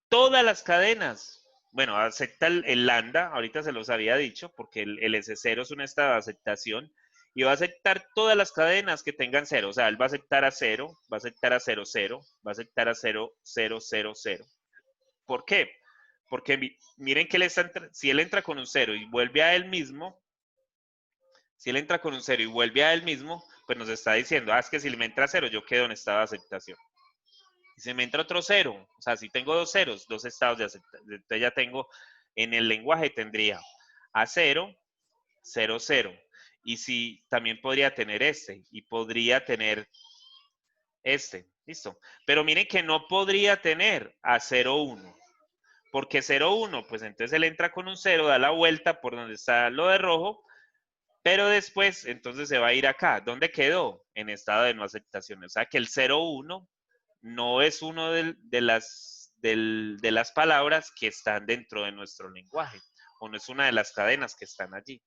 todas las cadenas. Bueno, acepta el lambda, ahorita se los había dicho, porque el S0 es un estado de aceptación, y va a aceptar todas las cadenas que tengan 0. O sea, él va a aceptar a 0, va a aceptar a 0, 0, va a aceptar a 0, 0, 0, 0. ¿Por qué? Porque miren que si él entra con un 0 y vuelve a él mismo, si él entra con un 0 y vuelve a él mismo, pues nos está diciendo, es que si me entra 0, yo quedo en estado de aceptación. Y si me entra otro 0, o sea, si tengo dos ceros, dos estados de aceptación, entonces ya tengo, en el lenguaje tendría a 0, 0, 0. Y si también podría tener y podría tener listo. Pero miren que no podría tener a 0, 1. Porque 0, 1, pues entonces él entra con un 0, da la vuelta por donde está lo de rojo, pero después entonces se va a ir acá. ¿Dónde quedó? En estado de no aceptación. O sea que el 0, 1 no es uno de las palabras que están dentro de nuestro lenguaje, o no es una de las cadenas que están allí.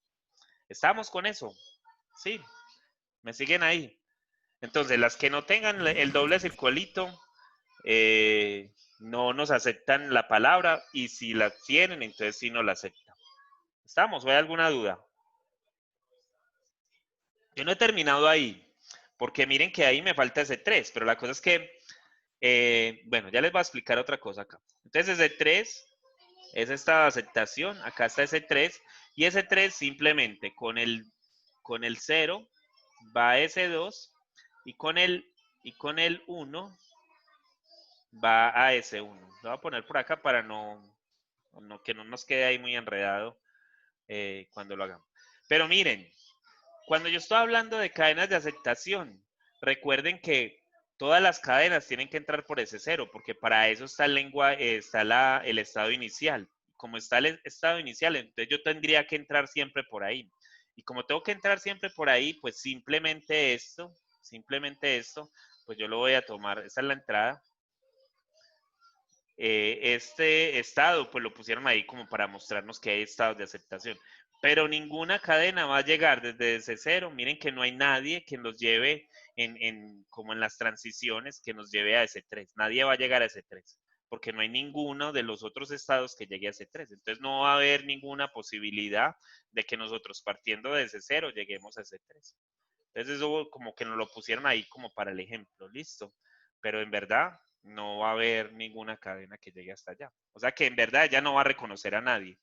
¿Estamos con eso? Sí, ¿me siguen ahí? Entonces, las que no tengan el doble circulito, no nos aceptan la palabra, y si la tienen, entonces sí nos la aceptan. ¿Estamos? ¿O hay alguna duda? Yo no he terminado ahí, porque miren que ahí me falta ese 3, pero la cosa es que, bueno, ya les voy a explicar otra cosa acá. Entonces, ese 3 es esta aceptación, acá está ese 3, y ese 3 simplemente con el 0 va a ese 2, y con el 1 va a ese 1. Lo voy a poner por acá para que no nos quede ahí muy enredado cuando lo hagamos. Pero miren, cuando yo estoy hablando de cadenas de aceptación, recuerden que todas las cadenas tienen que entrar por ese 0, porque para eso está el estado inicial. Como está el estado inicial, entonces yo tendría que entrar siempre por ahí. Y como tengo que entrar siempre por ahí, pues simplemente esto, pues yo lo voy a tomar, esa es la entrada. Este estado, pues lo pusieron ahí como para mostrarnos que hay estados de aceptación. pero ninguna cadena va a llegar desde ese 0. Miren que no hay nadie que nos lleve como en las transiciones, que nos lleve a ese 3. Nadie va a llegar a ese 3, porque no hay ninguno de los otros estados que llegue a ese 3. Entonces no va a haber ninguna posibilidad de que nosotros partiendo de ese 0 lleguemos a ese 3. Entonces eso como que nos lo pusieron ahí como para el ejemplo, listo. Pero en verdad no va a haber ninguna cadena que llegue hasta allá. O sea que en verdad ella no va a reconocer a nadie.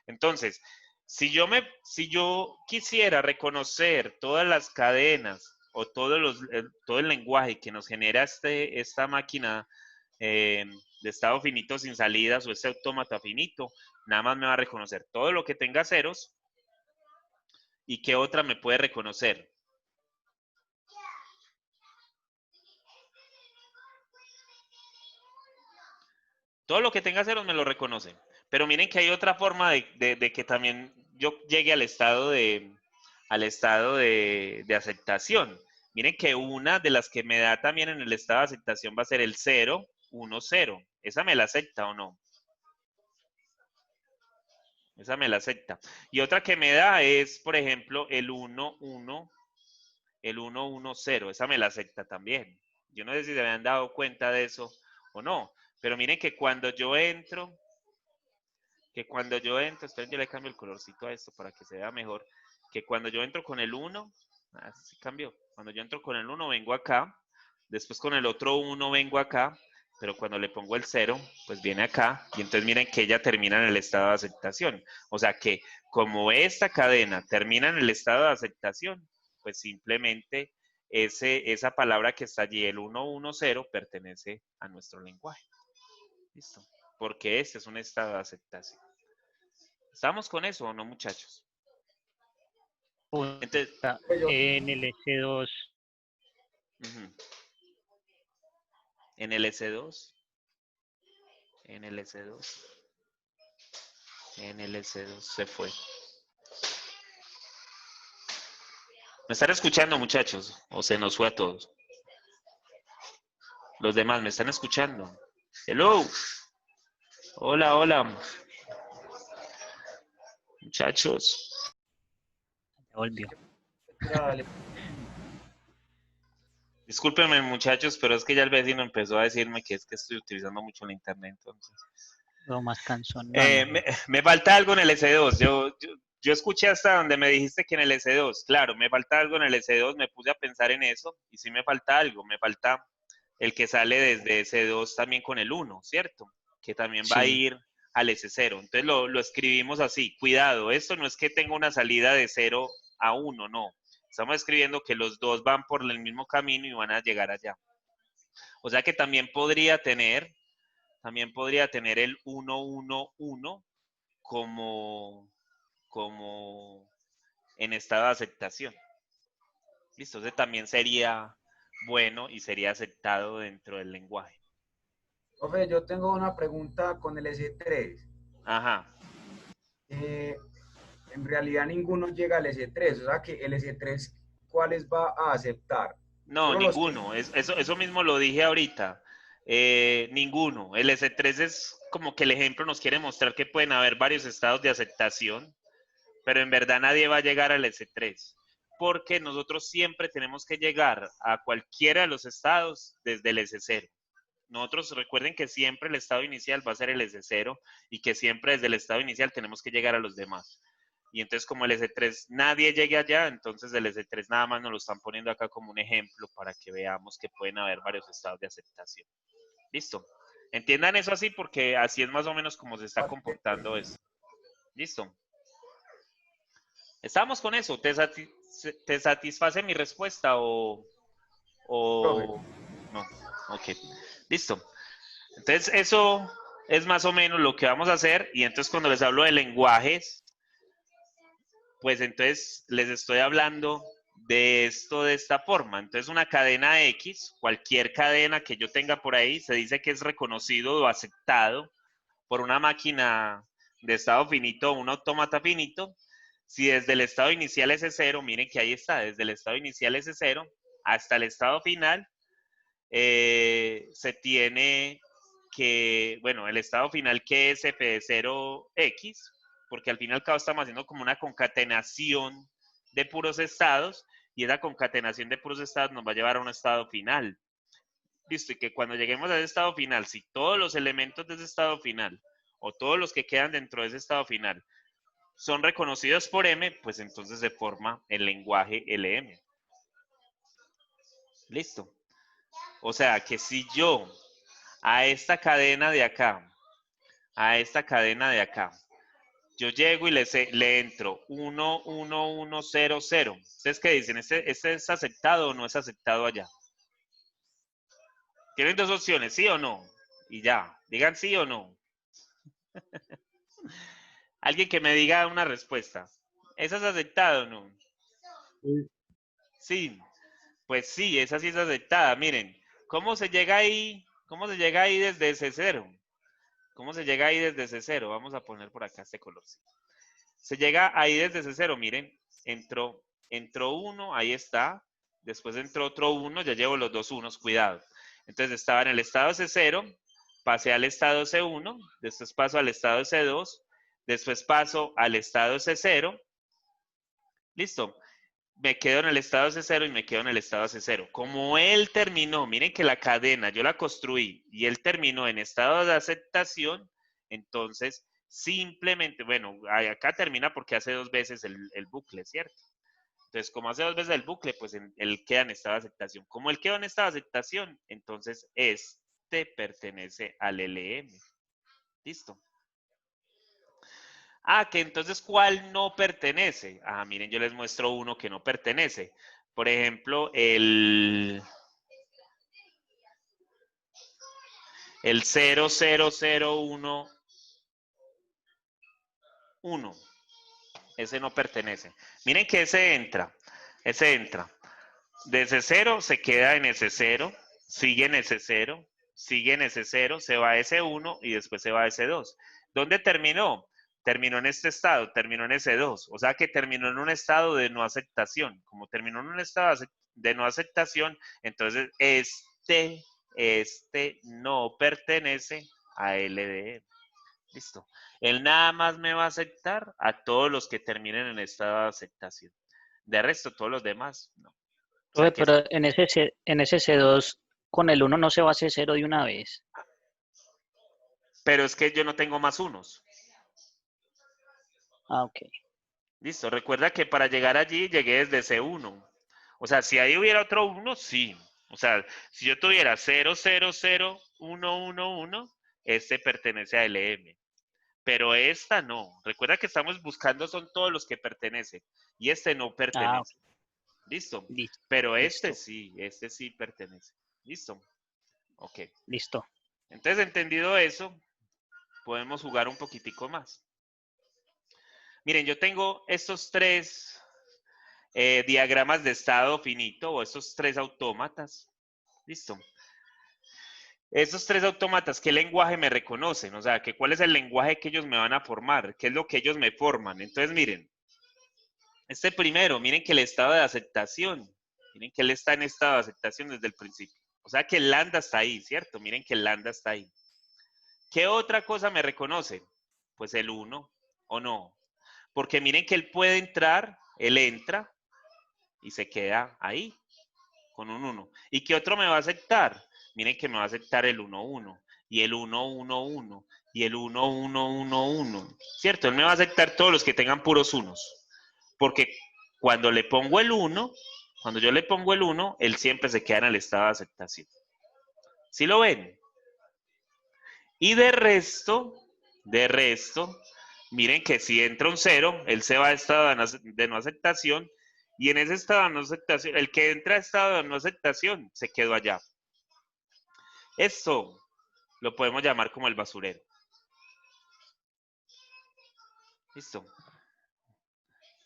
Entonces, si yo quisiera reconocer todas las cadenas o todo el lenguaje que nos genera esta máquina de estado finito sin salidas o este autómata finito, nada más me va a reconocer todo lo que tenga ceros. ¿Y qué otra me puede reconocer? Todo lo que tenga ceros me lo reconoce. Pero miren que hay otra forma de que también yo llegue al estado de aceptación. Miren que una de las que me da también en el estado de aceptación va a ser el 0, 1, 0. ¿Esa me la acepta o no? Esa me la acepta. Y otra que me da es, por ejemplo, el 1, 1, el 1, 1, 0. Esa me la acepta también. Yo no sé si se habían dado cuenta de eso o no. Pero miren que cuando yo entro, esperen, yo le cambio el colorcito a esto para que se vea mejor, que cuando yo entro con el 1, así cambió, cuando yo entro con el 1 vengo acá, después con el otro 1 vengo acá, pero cuando le pongo el 0, pues viene acá, y entonces miren que ella termina en el estado de aceptación. O sea que como esta cadena termina en el estado de aceptación, pues simplemente esa palabra que está allí, el 110, pertenece a nuestro lenguaje. ¿Listo? Porque este es un estado de aceptación. ¿Estamos con eso o no, muchachos? Entonces, En el S2. En el S2. En el S2. En el S2 se fue. ¿Me están escuchando, muchachos? ¿O se nos fue a todos? Los demás, ¿me están escuchando? Hello. Hola, hola. Muchachos. Volvió. Discúlpenme, muchachos, pero es que ya el vecino empezó a decirme que es que estoy utilizando mucho la internet, entonces. Lo más cansón. Me falta algo en el S2. Yo escuché hasta donde me dijiste que en el S2, claro, me falta algo en el S2, me puse a pensar en eso y sí me falta algo, me falta el que sale desde S2 también con el 1, ¿cierto? Que también va a ir al S0. Entonces lo escribimos así, cuidado, esto no es que tenga una salida de 0 a 1, no. Estamos escribiendo que los dos van por el mismo camino y van a llegar allá. O sea que también podría tener el 111 como en estado de aceptación. Listo, ese también sería bueno y sería aceptado dentro del lenguaje. Profe, yo tengo una pregunta con el S3. Ajá. En realidad ninguno llega al S3, o sea que el S3, ¿cuáles va a aceptar? No, Solo ninguno. Eso mismo lo dije ahorita. Ninguno. El S3 es como que el ejemplo nos quiere mostrar que pueden haber varios estados de aceptación, pero en verdad nadie va a llegar al S3, porque nosotros siempre tenemos que llegar a cualquiera de los estados desde el S0. Nosotros recuerden que siempre el estado inicial va a ser el S0 y que siempre desde el estado inicial tenemos que llegar a los demás. Y entonces como el S3 nadie llegue allá, entonces el S3 nada más nos lo están poniendo acá como un ejemplo para que veamos que pueden haber varios estados de aceptación. ¿Listo? Entiendan eso así porque así es más o menos como se está comportando esto. ¿Listo? ¿Estamos con eso? ¿Te satisface mi respuesta o no? Ok. Listo. Entonces, eso es más o menos lo que vamos a hacer. Y entonces, cuando les hablo de lenguajes, pues entonces les estoy hablando de esto de esta forma. Entonces, una cadena X, cualquier cadena que yo tenga por ahí, se dice que es reconocido o aceptado por una máquina de estado finito o un autómata finito. Si desde el estado inicial es 0, miren que ahí está, desde el estado inicial es 0 hasta el estado final, se tiene que, bueno, el estado final que es F0X, porque al fin y al cabo estamos haciendo como una concatenación de puros estados, y esa concatenación de puros estados nos va a llevar a un estado final. Listo, y que cuando lleguemos a ese estado final, si todos los elementos de ese estado final, o todos los que quedan dentro de ese estado final, son reconocidos por M, pues entonces se forma el lenguaje LM. Listo. O sea, que si yo a esta cadena de acá, yo llego y le entro 1, 1, 1, 0, 0. ¿Ustedes qué dicen? ¿Este es aceptado o no es aceptado allá? Tienen dos opciones, ¿sí o no? Y ya, digan sí o no. Alguien que me diga una respuesta. ¿Esa es aceptada o no? Sí, pues sí, esa sí es aceptada. Miren, ¿cómo se llega ahí? ¿Cómo se llega ahí desde ese cero? ¿Cómo se llega ahí desde ese cero? Vamos a poner por acá este color. Se llega ahí desde ese cero, miren, entró uno, ahí está. Después entró otro uno, ya llevo los dos unos, cuidado. Entonces estaba en el estado C0, pasé al estado C1, después paso al estado C2, después paso al estado C0. Listo. Me quedo en el estado C0 y me quedo en el estado C0. Como él terminó, miren que la cadena yo la construí y él terminó en estado de aceptación, entonces simplemente, bueno, acá termina porque hace dos veces el bucle, ¿cierto? Entonces, como hace dos veces el bucle, pues él queda en estado de aceptación. Como él quedó en estado de aceptación, entonces este pertenece al LM. Listo. Ah, que entonces, ¿cuál no pertenece? Ah, miren, yo les muestro uno que no pertenece. Por ejemplo, el 00011. Ese no pertenece. Miren que ese entra. Ese entra. Desde 0 se queda en ese 0, sigue en ese 0, sigue en ese 0, se va a ese 1 y después se va a ese 2. ¿Dónde terminó? Terminó en este estado, terminó en ese 2. O sea que terminó en un estado de no aceptación. Como terminó en un estado de no aceptación, entonces este no pertenece a LDE. Listo. Él nada más me va a aceptar a todos los que terminen en estado de aceptación. De resto, todos los demás, no. O sea, Pero en ese C2, con el 1 no se va a C0 de una vez. pero es que yo no tengo más unos. Ah, ok. Listo. Recuerda que para llegar allí llegué desde C1. O sea, si ahí hubiera otro 1, sí. O sea, si yo tuviera 0, 0, 0, 1, 1, 1, este pertenece a LM. Pero esta no. Recuerda que estamos buscando son todos los que pertenecen. Y este no pertenece. Ah, ok. ¿Listo? Listo. Pero Listo. este sí pertenece. ¿Listo? Ok. Listo. Entonces, entendido eso, podemos jugar un poquitico más. Miren, yo tengo estos tres diagramas de estado finito o estos tres autómatas. ¿Listo? Estos tres autómatas, ¿qué lenguaje me reconocen? O sea, ¿cuál es el lenguaje que ellos me van a formar? ¿Qué es lo que ellos me forman? Entonces, miren, este primero, miren que el estado de aceptación, miren que él está en estado de aceptación desde el principio. O sea que el lambda está ahí, ¿cierto? Miren que el lambda está ahí. ¿Qué otra cosa me reconoce? Pues el 1, ¿o no? Porque miren que él puede entrar, él entra y se queda ahí con un 1. ¿Y qué otro me va a aceptar? Miren que me va a aceptar el 1, 1 y el 1, 1, 1 y el 1, 1, 1, 1. ¿Cierto? Él me va a aceptar todos los que tengan puros unos. Porque cuando le pongo el 1, cuando yo le pongo el 1, él siempre se queda en el estado de aceptación. ¿Sí lo ven? Y de resto, miren que si entra un 0, él se va a estado de no aceptación. Y en ese estado de no aceptación, el que entra a estado de no aceptación se quedó allá. Esto lo podemos llamar como el basurero. ¿Listo?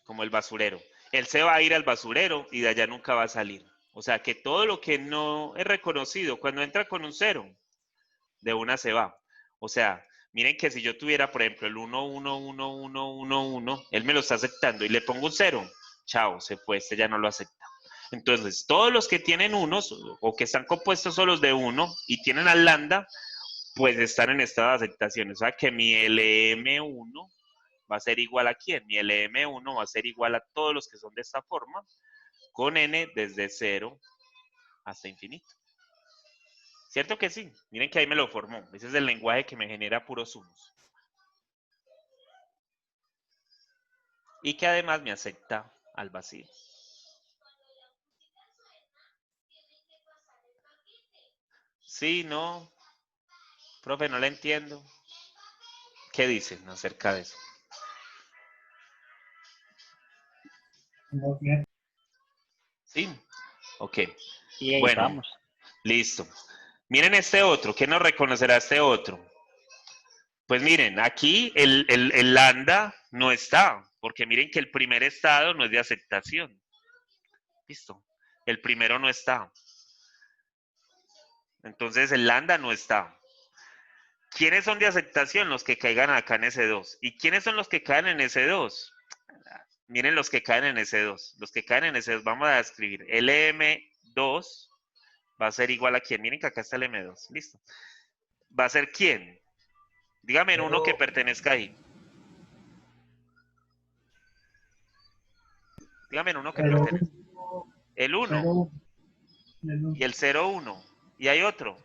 Como el basurero. Él se va a ir al basurero y de allá nunca va a salir. O sea que todo lo que no es reconocido, cuando entra con un 0, de una se va. O sea, miren que si yo tuviera, por ejemplo, el 1, 1, 1, 1, 1, 1, él me lo está aceptando y le pongo un 0, chao, se fue, este ya no lo acepta. Entonces, todos los que tienen unos o que están compuestos solos de 1 y tienen al lambda, pues están en estado de aceptación. O sea que mi LM1 va a ser igual a ¿quién? Mi LM1 va a ser igual a todos los que son de esta forma, con n desde 0 hasta infinito. ¿Cierto que sí? Miren que ahí me lo formó. Ese es el lenguaje que me genera puros sumos. Y que además me acepta al vacío. Sí, no. Profe, no la entiendo. ¿Qué dicen acerca de eso? Sí. Ok. Y ahí Bueno, vamos. listo. Miren este otro. ¿Qué nos reconocerá este otro? Pues miren, aquí el lambda no está, porque miren que el primer estado no es de aceptación. Listo. El primero no está. Entonces el lambda no está. ¿Quiénes son de aceptación? Los que caigan acá en S2. ¿Y quiénes son los que caen en S2? Miren los que caen en S2. Los que caen en S2, vamos a escribir LM2 va a ser igual a quién. Miren que acá está el M2. Listo. ¿Va a ser quién? Dígame en uno que pertenezca ahí. Dígame en uno que pertenezca. El 1 y el 0,1. ¿Y hay otro?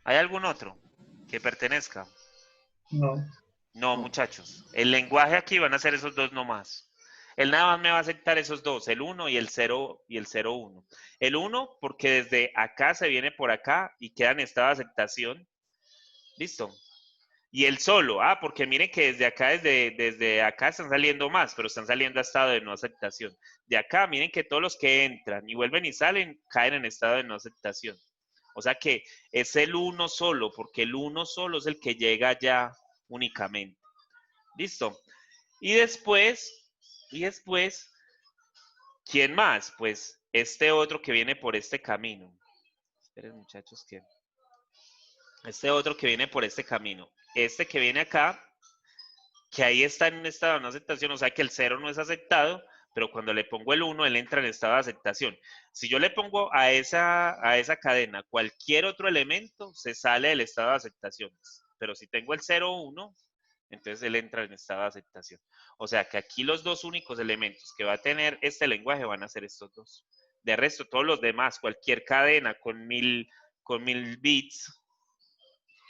¿Hay algún otro que pertenezca? No. No, muchachos. El lenguaje aquí van a ser esos dos nomás. Él nada más me va a aceptar esos dos, el 1 y el 0 y el 0,1. El 1 porque desde acá se viene por acá y queda en estado de aceptación. Listo. Y el solo, porque miren que desde acá están saliendo más, pero están saliendo a estado de no aceptación. De acá, miren que todos los que entran y vuelven y salen, caen en estado de no aceptación. O sea que es el 1 solo, porque el 1 solo es el que llega ya únicamente. ¿Listo? Y después, ¿quién más? Pues este otro que viene por este camino. Esperen, muchachos, que este otro que viene por este camino. Este que viene acá, que ahí está en un estado de no aceptación, o sea que el 0 no es aceptado, pero cuando le pongo el 1, él entra en estado de aceptación. Si yo le pongo a esa cadena cualquier otro elemento, se sale del estado de aceptación. Pero si tengo el 0, 1, entonces él entra en estado de aceptación. O sea que aquí los dos únicos elementos que va a tener este lenguaje van a ser estos dos. De resto, todos los demás, cualquier cadena con mil bits,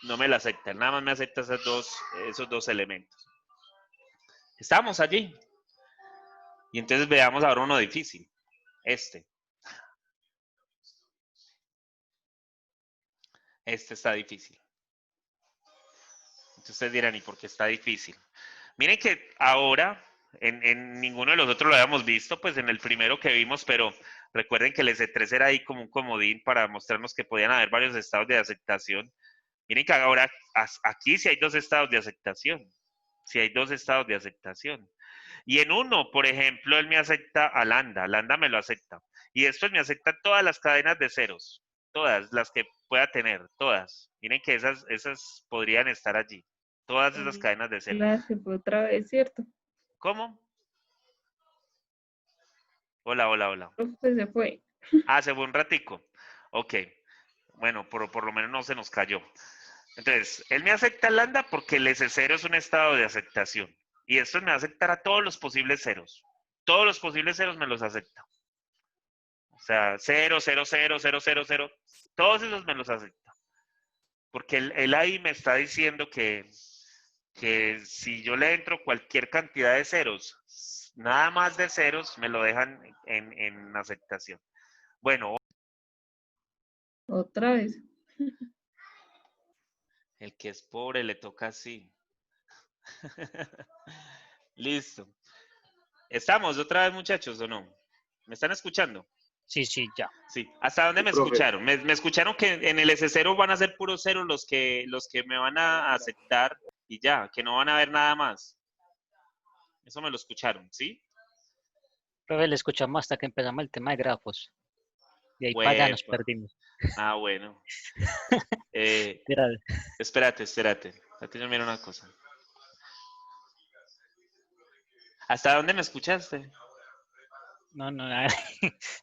no me la acepta. Nada más me acepta esos dos elementos. Estamos allí. Y entonces veamos ahora uno difícil. Este está difícil. Entonces ustedes dirán, ¿y por qué está difícil? Miren que ahora, en ninguno de los otros lo habíamos visto, pues en el primero que vimos, pero recuerden que el S3 era ahí como un comodín para mostrarnos que podían haber varios estados de aceptación. Miren que ahora aquí sí hay dos estados de aceptación. Sí hay dos estados de aceptación. Y en uno, por ejemplo, él me acepta a lambda. Lambda me lo acepta. Y después me acepta todas las cadenas de ceros. Todas las que pueda tener. Todas. Miren que esas podrían estar allí. Todas esas cadenas de ceros. Clase fue otra vez, ¿cierto? ¿Cómo? Hola, hola, hola. Pues se fue. Se fue un ratico. Ok. Bueno, por lo menos no se nos cayó. Entonces, él me acepta lambda porque el S0 es un estado de aceptación. Y esto me va a aceptar a todos los posibles ceros. Todos los posibles ceros me los acepta. O sea, 0, 0, 0, 0, 0, 0. Todos esos me los acepta. Porque él ahí me está diciendo que si yo le entro cualquier cantidad de ceros, nada más de ceros, me lo dejan en aceptación. Bueno. Otra vez. El que es pobre le toca así. Listo. ¿Estamos otra vez, muchachos, o no? ¿Me están escuchando? Sí, ya. Sí. ¿Hasta dónde Sí, me profe. escucharon? ¿Me escucharon que en el S0 van a ser puros ceros los que me van a aceptar y ya, que no van a ver nada más? Eso me lo escucharon, ¿sí? Profe, le escuchamos hasta que empezamos el tema de grafos. Y ahí para allá nos Huepa. perdimos. Bueno. Mira, Espérate. Aquí yo miro una cosa. ¿Hasta dónde me escuchaste? no,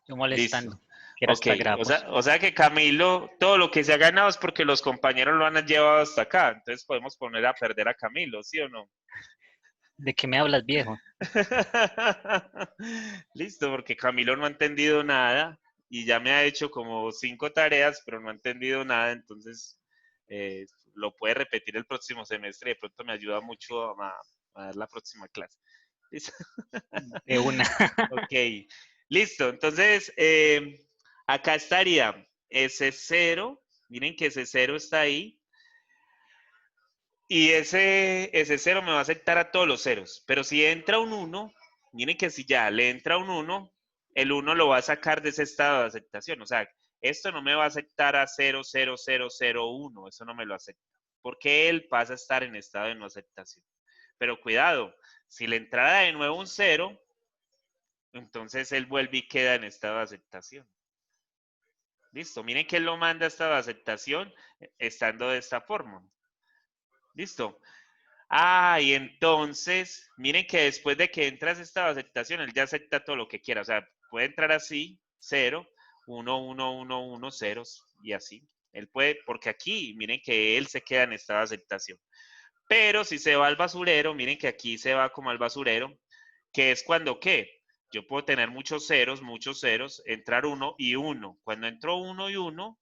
yo molestando. Listo. siquiera Ok, hasta grafos. o sea que Camilo, todo lo que se ha ganado es porque los compañeros lo han llevado hasta acá. Entonces podemos poner a perder a Camilo, ¿sí o no? ¿De qué me hablas, viejo? Listo, porque Camilo no ha entendido nada y ya me ha hecho como 5 tareas, pero no ha entendido nada, entonces eh, lo puede repetir el próximo semestre y de pronto me ayuda mucho a dar la próxima clase. ¿Listo? De una. Ok, listo. Entonces, acá estaría S0. Miren que S0 está ahí. Y ese 0 me va a aceptar a todos los ceros. Pero si entra un 1, miren que si ya le entra un 1, el 1 lo va a sacar de ese estado de aceptación. O sea, esto no me va a aceptar a 0, 0, 0, 0, 1. Eso no me lo acepta. Porque él pasa a estar en estado de no aceptación. Pero cuidado, si le entrara de nuevo un 0, entonces él vuelve y queda en estado de aceptación. Listo, miren que él lo manda a estado de aceptación estando de esta forma. Listo. Ah, y entonces, miren que después de que entras a esta aceptación, él ya acepta todo lo que quiera. O sea, puede entrar así, 0, 1, 1, 1, 1, ceros, y así. Él puede, porque aquí, miren que él se queda en estado de aceptación. Pero si se va al basurero, miren que aquí se va como al basurero, que es cuando, ¿qué? Yo puedo tener muchos ceros, entrar 1 y 1. Cuando entró 1 y 1,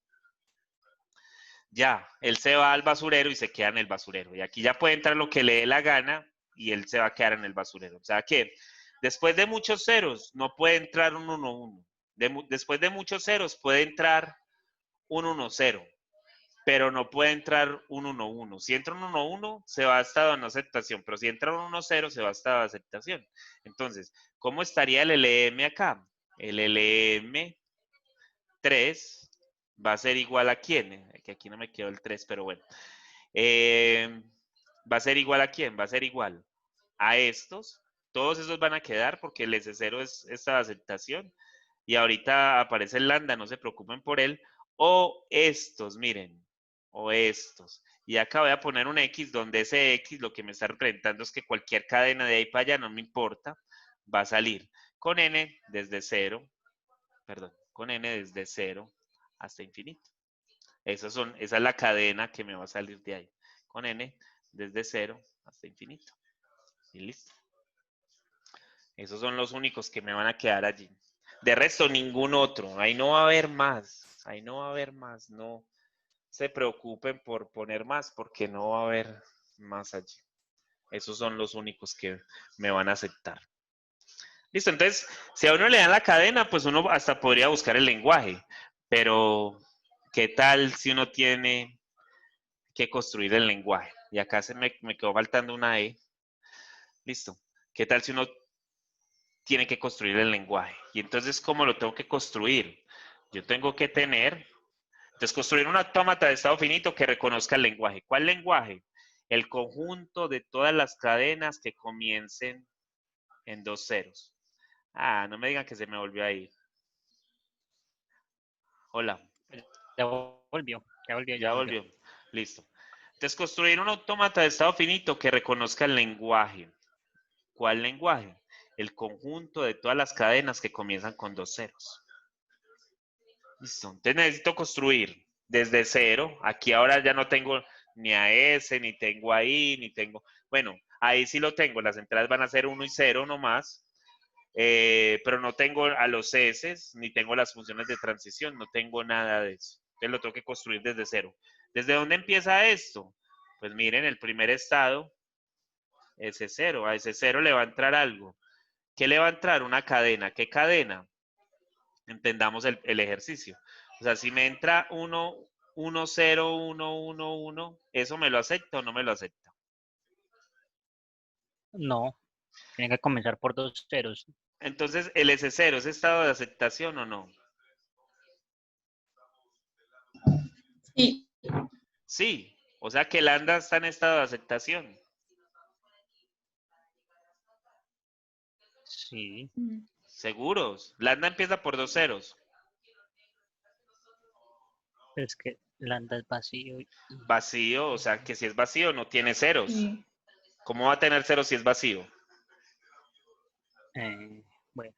ya, él se va al basurero y se queda en el basurero. Y aquí ya puede entrar lo que le dé la gana y él se va a quedar en el basurero. O sea que después de muchos ceros no puede entrar un 1, 1. Después de muchos ceros puede entrar un 1, 0, pero no puede entrar un 1, 1. Si entra un 1, 1, se va a estado de no aceptación, pero si entra un 1, 0, se va a estado de aceptación. Entonces, ¿cómo estaría el LM acá? El LM 3 va a ser igual a quién? Que aquí no me quedó el 3, pero bueno. ¿Va a ser igual a quién? Va a ser igual a estos. Todos esos van a quedar porque el S0 es esta aceptación. Y ahorita aparece el lambda, no se preocupen por él. O estos, miren. O estos. Y acá voy a poner un X donde ese X lo que me está representando es que cualquier cadena de ahí para allá, no me importa, va a salir con N desde 0. Perdón, con N desde 0 hasta infinito. Esa es la cadena que me va a salir de ahí. Con N desde 0 hasta infinito. Y listo. Esos son los únicos que me van a quedar allí. De resto, ningún otro. Ahí no va a haber más. Ahí no va a haber más. No se preocupen por poner más porque no va a haber más allí. Esos son los únicos que me van a aceptar. Listo, entonces, si a uno le dan la cadena, pues uno hasta podría buscar el lenguaje. Pero, ¿qué tal si uno tiene que construir el lenguaje? Y acá me quedó faltando una E. Listo. ¿Qué tal si uno tiene que construir el lenguaje? Y entonces, ¿cómo lo tengo que construir? Yo tengo que tener, entonces, construir un autómata de estado finito que reconozca el lenguaje. ¿Cuál lenguaje? El conjunto de todas las cadenas que comiencen en 2 ceros. Ah, no me digan que se me volvió a ir. Hola. Ya volvió, ya volvió, ya Ya volvió. volvió. Listo. Entonces, construir un autómata de estado finito que reconozca el lenguaje. ¿Cuál lenguaje? El conjunto de todas las cadenas que comienzan con 2 ceros. Listo. Entonces necesito construir desde 0. Aquí ahora ya no tengo ni a S, ni tengo ahí, ni tengo... Bueno, ahí sí lo tengo. Las entradas van a ser 1 y 0 nomás. Pero no tengo a los S, ni tengo las funciones de transición. No tengo nada de eso. Entonces lo tengo que construir desde 0. ¿Desde dónde empieza esto? Pues miren, el primer estado, S0. A S0 le va a entrar algo. ¿Qué le va a entrar? Una cadena. ¿Qué cadena? Entendamos el ejercicio. O sea, si me entra 1, 1, 0, 1, 1, 1, ¿eso me lo acepta o no me lo acepta? No, tiene que comenzar por 2 ceros. Entonces, ¿el S0 es estado de aceptación o no? Sí. Sí. O sea que el lambda está en estado de aceptación. Sí, ¿Seguros? Lambda empieza por 2 ceros. pero es que lambda es vacío. Vacío, o sea que si es vacío no tiene ceros. Sí. ¿Cómo va a tener ceros si es vacío? Bueno,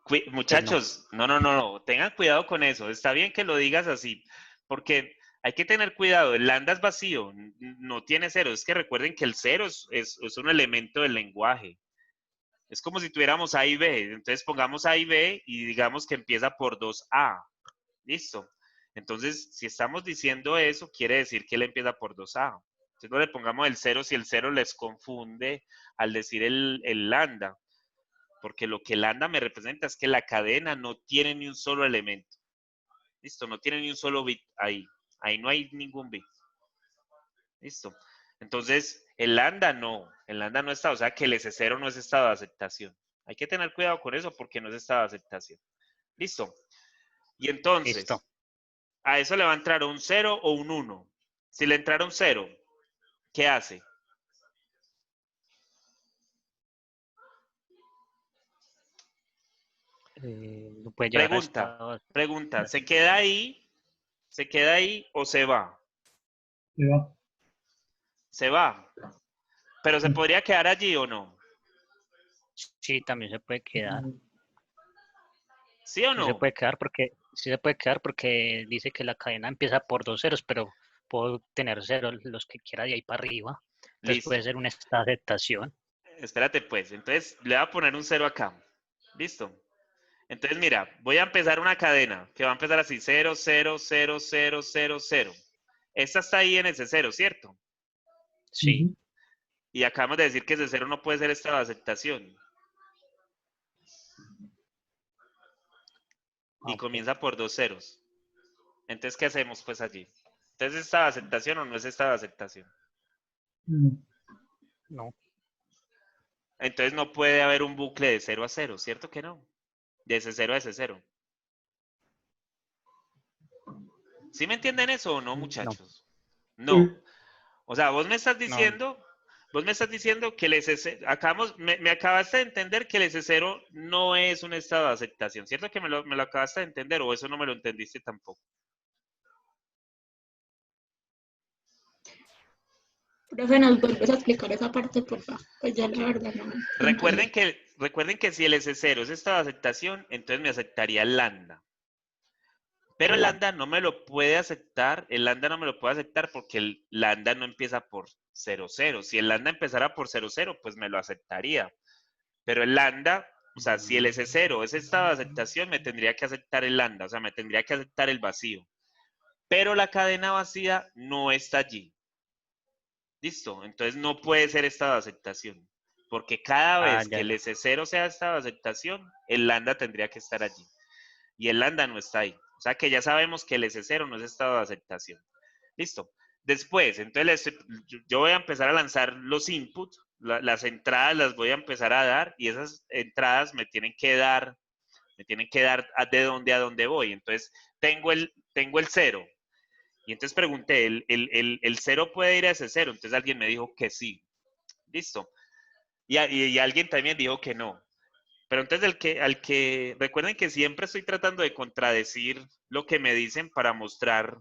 Pues no. Muchachos, no, tengan cuidado con eso. Está bien que lo digas así, porque hay que tener cuidado. El lambda es vacío, no tiene cero. Es que recuerden que el cero es un elemento del lenguaje. Es como si tuviéramos A y B. Entonces pongamos A y B y digamos que empieza por 2A. Listo. Entonces, si estamos diciendo eso, quiere decir que él empieza por 2A. Entonces no le pongamos el cero si el cero les confunde al decir el lambda. Porque lo que lambda me representa es que la cadena no tiene ni un solo elemento. Listo, no tiene ni un solo bit ahí. Ahí no hay ningún bit. Listo. Entonces, el lambda no está, o sea que el S0 no es estado de aceptación. Hay que tener cuidado con eso porque no es estado de aceptación. Listo. Y entonces, Listo. a eso le va a entrar un 0 o un 1. Si le entrara un 0, ¿qué hace? No puede llevar a Pregunta, ¿se queda ahí o se va? Se va. Se va. Pero ¿se podría quedar allí o no? Sí, también se puede quedar. ¿Sí o Sí no? se puede quedar porque dice que la cadena empieza por 2 ceros, pero puedo tener ceros los que quiera de ahí para arriba. Entonces Listo. puede ser una estado de aceptación. Espérate pues, entonces le voy a poner un 0 acá. Listo. Entonces mira, voy a empezar una cadena que va a empezar así, 0, 0, 0, 0, 0, 0. Esta está ahí en ese 0, ¿cierto? Sí. Ujú. Y acabamos de decir que ese 0 no puede ser estado de aceptación. Y Ok. comienza por 2 ceros. Entonces, ¿qué hacemos pues allí? Entonces, ¿es estado de aceptación o no es estado de aceptación? No. No. Entonces no puede haber un bucle de 0 a 0, ¿cierto que no? De ese 0 a ese 0. ¿Sí me entienden eso o no, muchachos? No. O sea, vos me estás diciendo que el S0, me acabaste de entender que el S0 no es un estado de aceptación, ¿cierto que me lo acabaste de entender o eso no me lo entendiste tampoco? Profe, ¿nos vuelves a explicar esa parte, por favor? Pues ya Ok. la verdad no Recuerden entendí. que si el S0 es estado de aceptación, entonces me aceptaría el lambda. Pero el lambda no me lo puede aceptar, porque el lambda no empieza por 0, 0. Si el lambda empezara por 0, 0, pues me lo aceptaría. Pero el lambda, o sea, si el S0 es estado de aceptación, me tendría que aceptar el lambda, o sea, me tendría que aceptar el vacío. Pero la cadena vacía no está allí. ¿Listo? Entonces no puede ser estado de aceptación. Porque cada vez que Ya, el ya. S0 sea estado de aceptación, el lambda tendría que estar allí. Y el lambda no está ahí. O sea que ya sabemos que el S0 no es estado de aceptación. Listo. Después, entonces yo voy a empezar a lanzar los inputs, las entradas las voy a empezar a dar y esas entradas me tienen que dar de dónde a dónde voy. Entonces, tengo el 0. Y entonces pregunté, ¿el 0 puede ir a ese 0? Entonces alguien me dijo que sí. Listo. Y alguien también dijo que no. Pero entonces recuerden que siempre estoy tratando de contradecir lo que me dicen para mostrar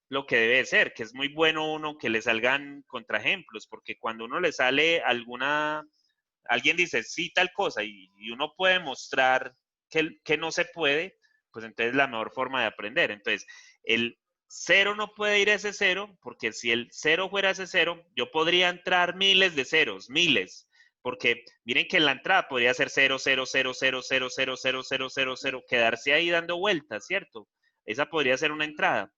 lo que debe ser, que es muy bueno uno que le salgan contraejemplos, porque cuando uno le sale alguien dice sí tal cosa y uno puede mostrar que no se puede, pues entonces es la mejor forma de aprender. Entonces, el 0 no puede ir a ese 0, porque si el 0 fuera ese 0, yo podría entrar miles de ceros, miles. Porque miren que en la entrada podría ser 0, 0, 0, 0, 0, 0, 0, 0, 0, 0, quedarse ahí dando vueltas, ¿cierto? Esa podría ser una entrada.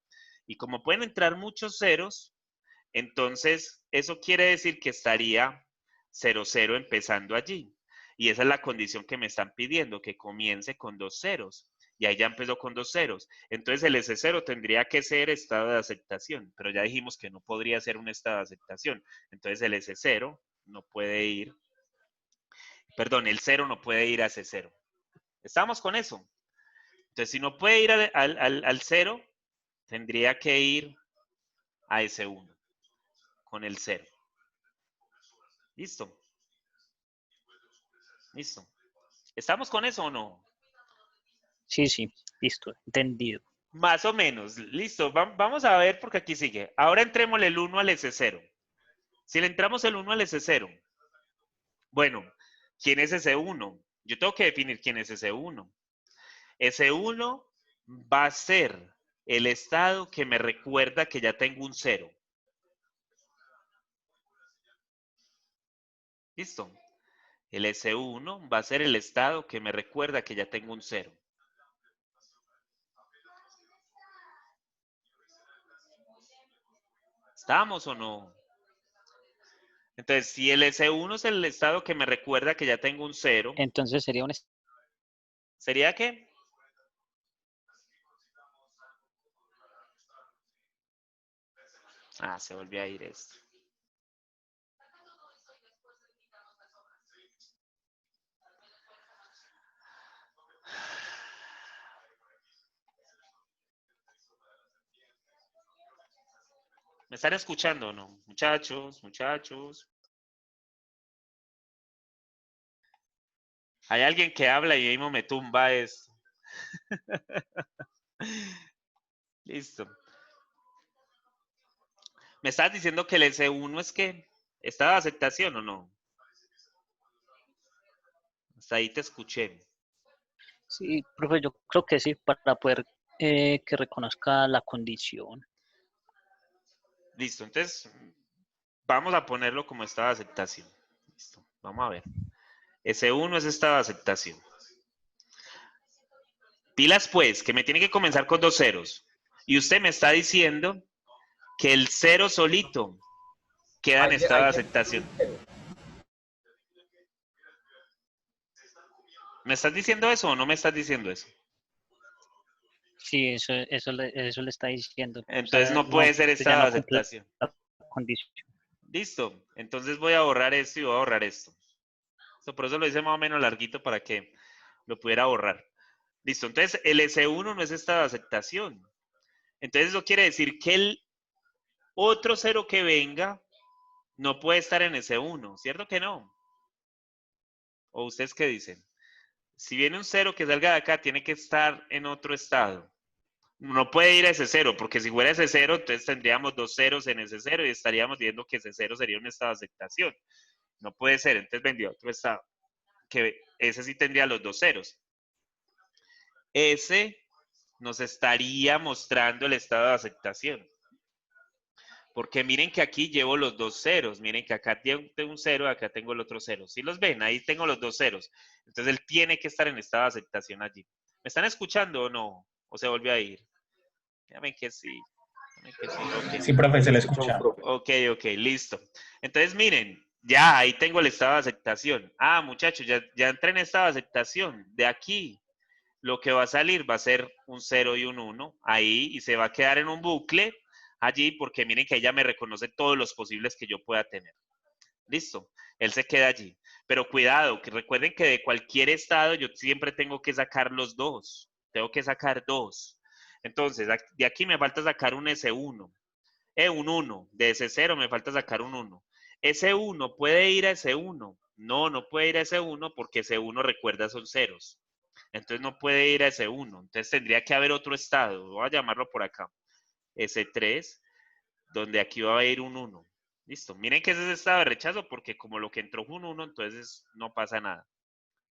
Y como pueden entrar muchos ceros, entonces eso quiere decir que estaría 0, 0 empezando allí. Y esa es la condición que me están pidiendo, que comience con 2 ceros. Y ahí ya empezó con 2 ceros. Entonces el S0 tendría que ser estado de aceptación, pero ya dijimos que no podría ser un estado de aceptación. Entonces el S0 no puede ir, perdón, el 0 no puede ir a ese 0. ¿Estamos con eso? Entonces si no puede ir al 0, tendría que ir a ese 1 con el 0. ¿Listo? ¿Listo? ¿Estamos con eso o no? Sí, listo, entendido. Más o menos, listo. Vamos a ver porque aquí sigue. Ahora entrémosle el 1 al S0. Si le entramos el 1 al S0, bueno, ¿quién es ese 1? Yo tengo que definir quién es ese 1. S1 va a ser el estado que me recuerda que ya tengo un 0. ¿Listo? El S1 va a ser el estado que me recuerda que ya tengo un 0. ¿Estamos o no? Entonces, si el S1 es el estado que me recuerda que ya tengo un 0, Entonces sería un ¿sería qué? Ah, se volvió a ir esto. ¿Me están escuchando o no? Muchachos, muchachos. Hay alguien que habla y mismo me tumba esto. Listo. ¿Me estás diciendo que el S1 es que está de aceptación o no? Hasta ahí te escuché. Sí, profe, yo creo que sí, para poder que reconozca la condición. Listo, entonces vamos a ponerlo como estado de aceptación. Listo, vamos a ver. S1 es estado de aceptación. Pilas pues, que me tiene que comenzar con 2 ceros. Y usted me está diciendo que el 0 solito queda en estado de aceptación. ¿Me estás diciendo eso o no me estás diciendo eso? Sí, eso le está diciendo. O Entonces sea, no puede ser usted ya estado de no cumple aceptación. la condición. Listo. Entonces voy a borrar esto y voy a borrar esto. Por eso lo hice más o menos larguito para que lo pudiera borrar. Listo. Entonces el S1 no es estado de aceptación. Entonces eso quiere decir que el otro 0 que venga no puede estar en S1. ¿Cierto que no? ¿O ustedes qué dicen? Si viene un 0 que salga de acá, tiene que estar en otro estado. No puede ir a ese 0, porque si fuera ese 0, entonces tendríamos 2 ceros en ese 0 y estaríamos viendo que ese 0 sería un estado de aceptación. No puede ser, entonces vendría otro estado, que ese sí tendría los 2 ceros. Ese nos estaría mostrando el estado de aceptación. Porque miren que aquí llevo los 2 ceros. Miren que acá tengo un 0 y acá tengo el otro 0. ¿Sí los ven? Ahí tengo los 2 ceros. Entonces él tiene que estar en estado de aceptación allí. ¿Me están escuchando o no? ¿O se volvió a ir? Dígame que sí. Dígame que sí. Ok. Sí, profe, se le escucha. Ok, listo. Entonces miren, ya ahí tengo el estado de aceptación. Ah, muchachos, ya entré en estado de aceptación. De aquí lo que va a salir va a ser un 0 y un 1 ahí y se va a quedar en un bucle allí porque miren que ella me reconoce todos los posibles que yo pueda tener. Listo, él se queda allí. Pero cuidado, que recuerden que de cualquier estado yo siempre tengo que sacar los 2. Tengo que sacar 2. Entonces, de aquí me falta sacar un S1. Un 1. De ese 0 me falta sacar un 1. Ese 1 puede ir a ese 1. No, no puede ir a ese 1 porque ese 1 recuerda son ceros. Entonces no puede ir a ese 1. Entonces tendría que haber otro estado. Voy a llamarlo por acá. S3, donde aquí va a ir un 1. Listo. Miren que ese es estado de rechazo porque como lo que entró fue un 1, entonces no pasa nada.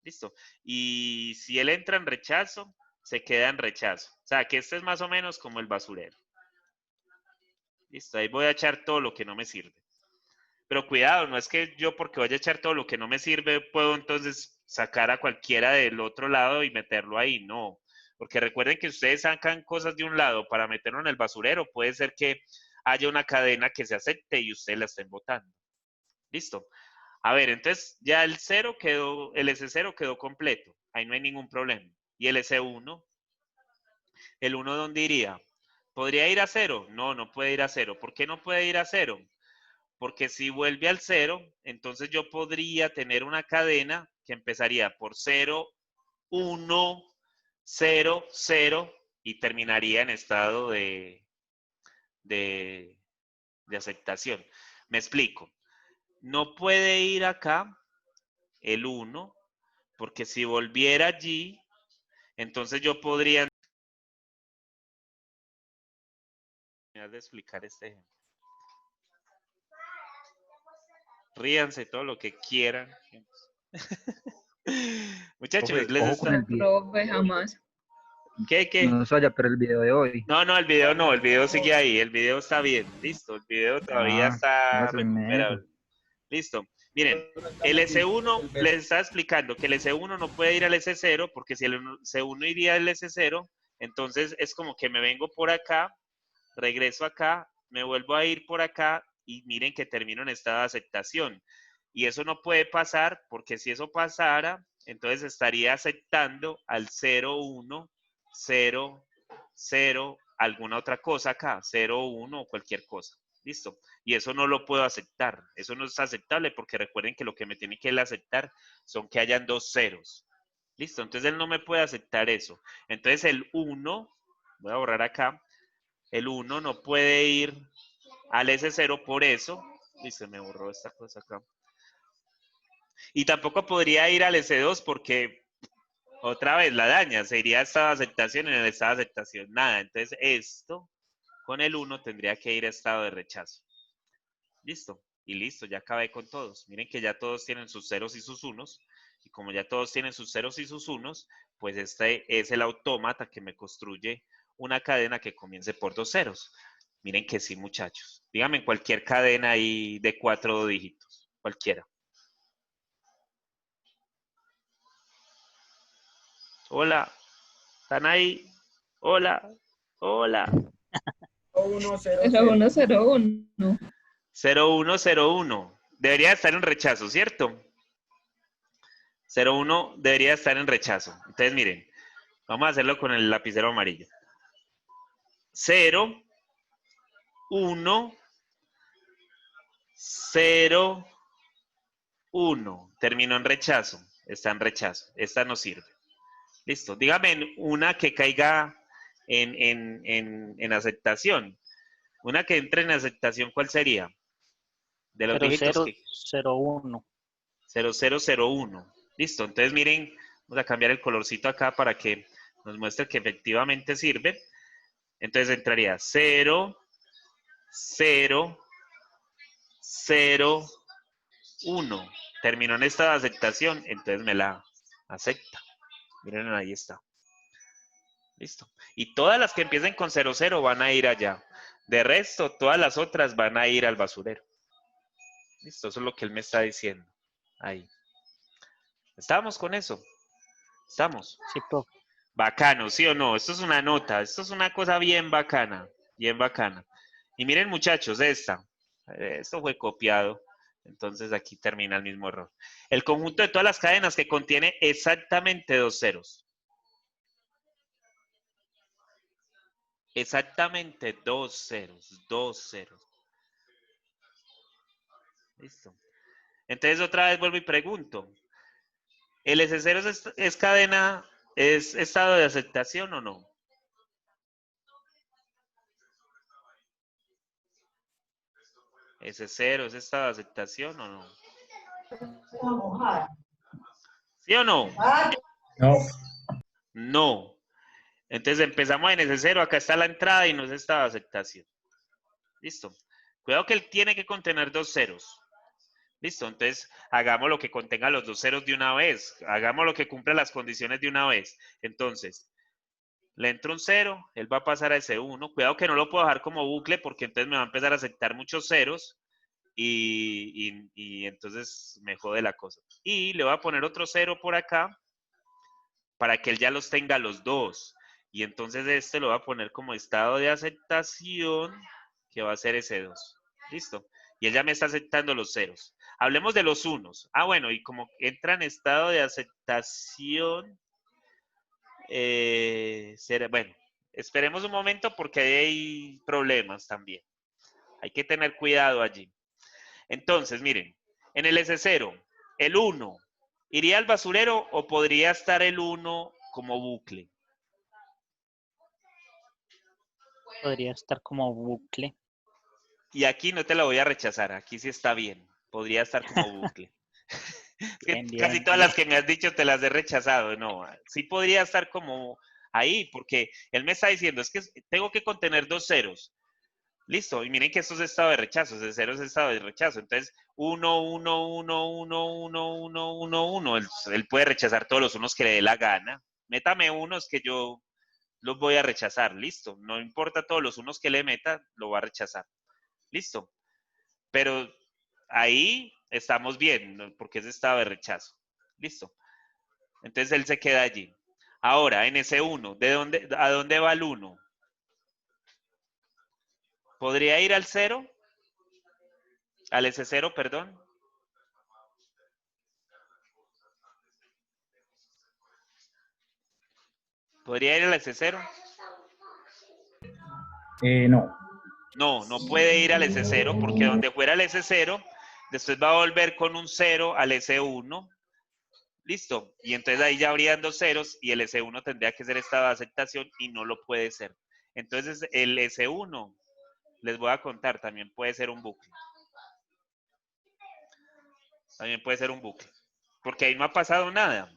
Listo. Y si él entra en rechazo, se queda en rechazo. O sea, que este es más o menos como el basurero. Listo. Ahí voy a echar todo lo que no me sirve. Pero cuidado, no es que yo porque vaya a echar todo lo que no me sirve, puedo entonces sacar a cualquiera del otro lado y meterlo ahí. No. Porque recuerden que ustedes sacan cosas de un lado para meterlo en el basurero. Puede ser que haya una cadena que se acepte y ustedes la estén botando. Listo. A ver, entonces ya el 0 quedó, el S0 quedó completo. Ahí no hay ningún problema. ¿Y el S1? ¿El 1 dónde iría? ¿Podría ir a 0? No, no puede ir a 0. ¿Por qué no puede ir a 0? Porque si vuelve al 0, entonces yo podría tener una cadena que empezaría por 0, 1, 0, 0 y terminaría en estado de aceptación. Me explico. No puede ir acá el 1, porque si volviera allí, entonces yo podría de explicar este ejemplo. Ríanse todo lo que quieran. Muchachos, Profe, les ojo con está... el video. Profe, jamás. ¿Qué? No se vaya, pero el video de hoy. No, el video no, el video sigue ahí, el video está bien, listo, el video todavía está Póngase en eso. recuperable. Listo. Miren, el S1, les estaba explicando que el S1 no puede ir al S0, porque si el S1 iría al S0, entonces es como que me vengo por acá, regreso acá, me vuelvo a ir por acá y miren que termino en estado de aceptación. Y eso no puede pasar, porque si eso pasara, entonces estaría aceptando al 0, 1, 0, 0, alguna otra cosa acá, 0, 1 o cualquier cosa. ¿Listo? Y eso no lo puedo aceptar. Eso no es aceptable porque recuerden que lo que me tiene que él aceptar son que hayan dos ceros. ¿Listo? Entonces él no me puede aceptar eso. Entonces el 1, voy a borrar acá, el 1 no puede ir al S0 por eso. Y se me borró esta cosa acá. Y tampoco podría ir al S2 porque otra vez la daña. Se iría a estado de aceptación, en el estado de aceptación nada. Entonces esto con el 1 tendría que ir a estado de rechazo. Listo. Y listo, ya acabé con todos. Miren que ya todos tienen sus ceros y sus unos. Y como ya todos tienen sus ceros y sus unos, pues este es el autómata que me construye una cadena que comience por dos ceros. Miren que sí, muchachos. Díganme cualquier cadena ahí de 4 dígitos. Cualquiera. Hola. ¿Están ahí? Hola. Hola. 0101. 0101. Debería estar en rechazo, ¿cierto? 01 debería estar en rechazo. Entonces, miren, vamos a hacerlo con el lapicero amarillo. 0, 1, 0, 1. Terminó en rechazo. Está en rechazo. Esta no sirve. Listo. Dígame una que caiga en aceptación. Una que entre en aceptación, ¿cuál sería? De los dígitos que... 0001. 0001. Listo. Entonces, miren, vamos a cambiar el colorcito acá para que nos muestre que efectivamente sirve. Entonces entraría 0, 0, 0, 1. Terminó en esta aceptación, entonces me la acepta. Miren, ahí está. Listo. Y todas las que empiecen con 0, 0 van a ir allá. De resto, todas las otras van a ir al basurero. Listo, eso es lo que él me está diciendo. Ahí. ¿Estamos con eso? ¿Estamos? Sí, profe. Bacano, ¿sí o no? Esto es una nota, esto es una cosa bien bacana, bien bacana. Y miren, muchachos, esto fue copiado, entonces aquí termina el mismo error. El conjunto de todas las cadenas que contiene exactamente dos ceros. Exactamente dos ceros, dos ceros. Listo. Entonces otra vez vuelvo y pregunto, ¿el S0 es cadena, es estado de aceptación o no? S0 es estado de aceptación o no? ¿Sí o no? No. No. Entonces empezamos en S0, acá está la entrada y no es estado de aceptación. Listo. Cuidado que él tiene que contener dos ceros. Listo, entonces hagamos lo que contenga los dos ceros de una vez. Hagamos lo que cumpla las condiciones de una vez. Entonces, le entra un 0, él va a pasar a ese 1. Cuidado que no lo puedo dejar como bucle porque entonces me va a empezar a aceptar muchos ceros y entonces me jode la cosa. Y le voy a poner otro 0 por acá para que él ya los tenga los dos. Y entonces este lo voy a poner como estado de aceptación, que va a ser ese 2. ¿Listo? Y él ya me está aceptando los ceros. Hablemos de los unos. Ah, bueno, y como entra en estado de aceptación, bueno, esperemos un momento porque ahí hay problemas también. Hay que tener cuidado allí. Entonces, miren, en el S0, el 1, ¿iría al basurero o podría estar el 1 como bucle? Podría estar como bucle. Y aquí no te la voy a rechazar, aquí sí está bien. Podría estar como bucle. Es que Bien, casi bien, todas bien. las que me has dicho te las he rechazado. No, sí podría estar como ahí, porque él me está diciendo, es que tengo que contener dos ceros. Listo, y miren que esto es estado de rechazo, ese cero es estado de rechazo. Entonces, 1, 1, 1, 1, 1, 1, 1, 1. Él puede rechazar todos los unos que le dé la gana. Métame unos que yo los voy a rechazar, listo. No importa todos los unos que le meta, lo va a rechazar, listo. Pero ahí estamos bien, ¿no? Porque es estado de rechazo, listo. Entonces él se queda allí. Ahora, en ese 1, ¿a dónde va el 1? ¿Podría ir al 0? Al S0, perdón. ¿Podría ir al S0? No. No, no puede ir al S0 porque donde fuera el S0, después va a volver con un 0 al S1. Listo. Y entonces ahí ya habrían dos ceros y el S1 tendría que ser estado de aceptación y no lo puede ser. Entonces el S1, les voy a contar, también puede ser un bucle. También puede ser un bucle. Porque ahí no ha pasado nada.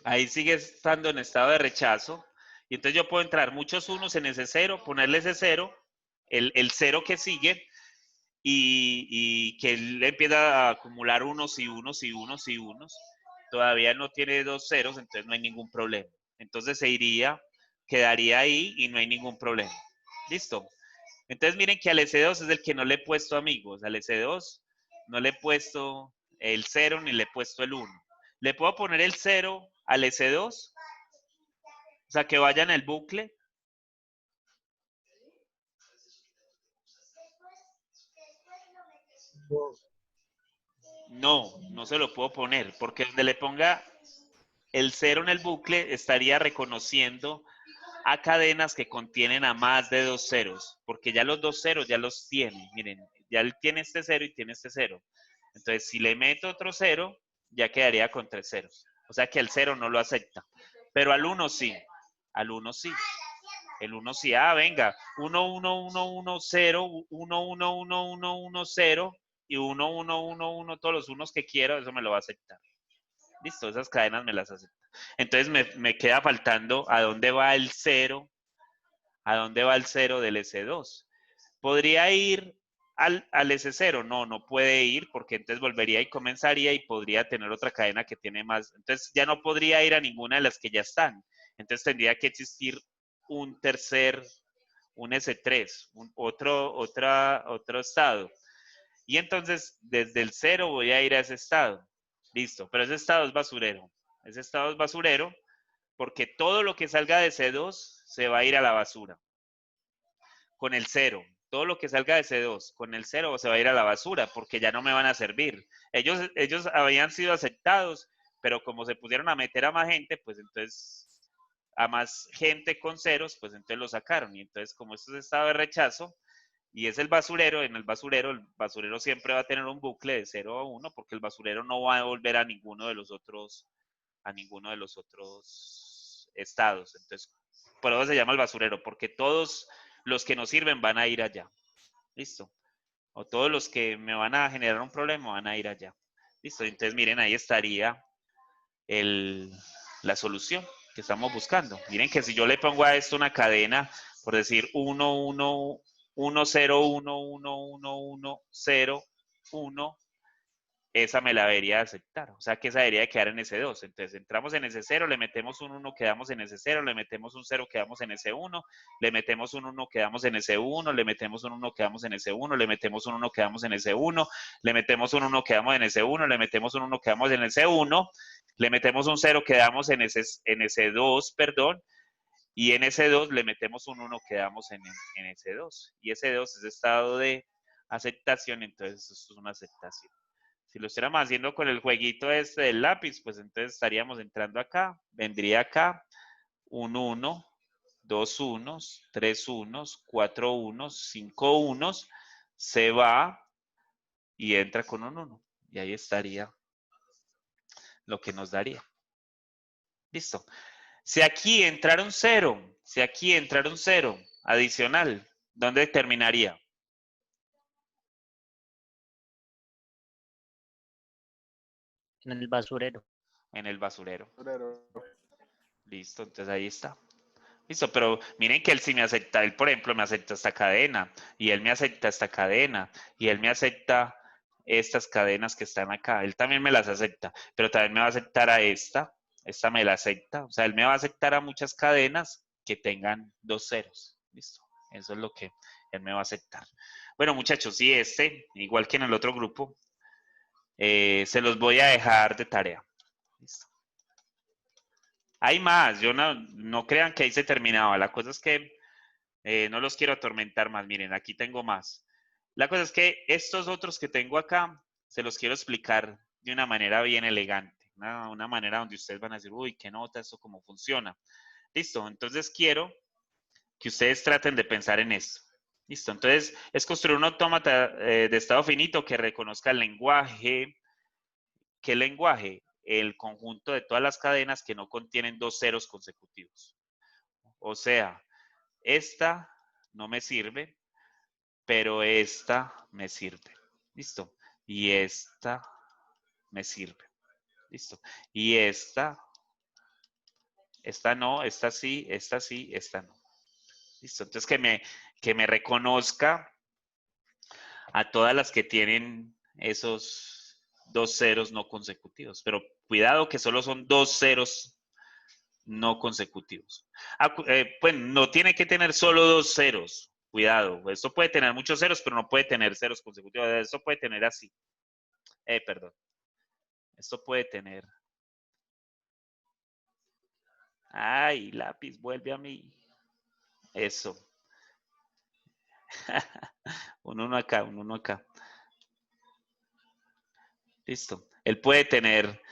Ahí sigue estando en estado de rechazo. Y entonces yo puedo entrar muchos unos en ese 0, ponerle ese 0, el 0 que sigue, y que él empieza a acumular unos y unos y unos y unos. Todavía no tiene dos ceros, entonces no hay ningún problema. Entonces se iría, quedaría ahí y no hay ningún problema. ¿Listo? Entonces miren que al S2 es el que no le he puesto, amigos. Al S2 no le he puesto el 0 ni le he puesto el 1. ¿Le puedo poner el 0 al S2? O sea, que vaya en el bucle. No, no se lo puedo poner, porque donde le ponga el 0 en el bucle estaría reconociendo a cadenas que contienen a más de dos ceros, porque ya los dos ceros ya los tiene. Miren, ya él tiene este 0 y tiene este 0. Entonces, si le meto otro 0, ya quedaría con 3 ceros. O sea que el 0 no lo acepta. Pero al 1 sí. Al 1 sí. El 1 sí. Ah, venga. 1, 1, 1, 1, 0, 1, 1, 1, 1, 1, 0 y 1, 1, 1, 1, todos los unos que quiero, eso me lo va a aceptar. Listo, esas cadenas me las acepta. Entonces me queda faltando a dónde va el 0, a dónde va el 0 del S2. ¿Podría ir al S0? No, no puede ir porque entonces volvería y comenzaría y podría tener otra cadena que tiene más. Entonces ya no podría ir a ninguna de las que ya están. Entonces tendría que existir un tercer, un S3, otro estado. Y entonces desde el 0 voy a ir a ese estado. Listo, pero ese estado es basurero. Ese estado es basurero porque todo lo que salga de C2 se va a ir a la basura. Con el 0. Todo lo que salga de C2 con el 0 se va a ir a la basura porque ya no me van a servir. Ellos habían sido aceptados, pero como se pusieron a meter a más gente, pues entonces a más gente con ceros, pues entonces lo sacaron. Y entonces como esto es estado de rechazo y es el basurero siempre va a tener un bucle de 0 a 1 porque el basurero no va a devolver a ninguno de los otros estados. Entonces, por eso se llama el basurero, porque todos los que nos sirven van a ir allá. Listo. O todos los que me van a generar un problema van a ir allá. Listo. Entonces, miren, ahí estaría la solución que estamos buscando. Miren que si yo le pongo a esto una cadena, por decir 1, 1, 1, 0, 1, 1, 1, 1, 0, 1, esa me la debería aceptar. O sea que esa debería de quedar en S2. Entonces entramos en S0, le metemos un 1, quedamos en S0, le metemos un 0, quedamos en S1, le metemos un 1, quedamos en S1, le metemos un 1, quedamos en S1, le metemos un 1, quedamos en S1, le metemos un 1, quedamos en S1, le metemos un 1, quedamos en S1, le metemos un 0, quedamos en S2, perdón, y en S2 le metemos un 1, quedamos en S2. Y S2 es estado de aceptación, entonces esto es una aceptación. Si lo estuviéramos haciendo con el jueguito este del lápiz, pues entonces estaríamos entrando acá, vendría acá, un 1, 2 unos, 3 unos, 4 unos, 5 unos, se va y entra con un 1. Y ahí estaría lo que nos daría. Listo. Si aquí entrara un 0, adicional, ¿dónde terminaría? En el basurero. En el basurero. Listo, entonces ahí está. Listo, pero miren que él sí me acepta, él por ejemplo me acepta esta cadena, y él me acepta esta cadena, y él me acepta estas cadenas que están acá, él también me las acepta, pero también me va a aceptar a esta esta me la acepta, o sea, él me va a aceptar a muchas cadenas que tengan 2 ceros. ¿Listo? Eso es lo que él me va a aceptar. Bueno, muchachos, y igual que en el otro grupo, se los voy a dejar de tarea. ¿Listo? Hay más, yo no crean que ahí se terminaba. La cosa es que no los quiero atormentar más. Miren, aquí tengo más. La cosa es que estos otros que tengo acá, se los quiero explicar de una manera bien elegante. Una manera donde ustedes van a decir, uy, qué nota, esto cómo funciona. Listo, entonces quiero que ustedes traten de pensar en esto. Listo, entonces es construir un autómata de estado finito que reconozca el lenguaje. ¿Qué lenguaje? El conjunto de todas las cadenas que no contienen 2 ceros consecutivos. O sea, esta no me sirve, pero esta me sirve. ¿Listo? Y esta me sirve. ¿Listo? Y esta no, esta sí, esta no. ¿Listo? Entonces que me reconozca a todas las que tienen esos 2 ceros no consecutivos. Pero cuidado que solo son 2 ceros no consecutivos. Pues no tiene que tener solo 2 ceros. Cuidado, esto puede tener muchos ceros, pero no puede tener ceros consecutivos. Esto puede tener así. Perdón. Esto puede tener. Ay, lápiz, vuelve a mí. Eso. un uno acá, un uno acá. Listo. Él puede tener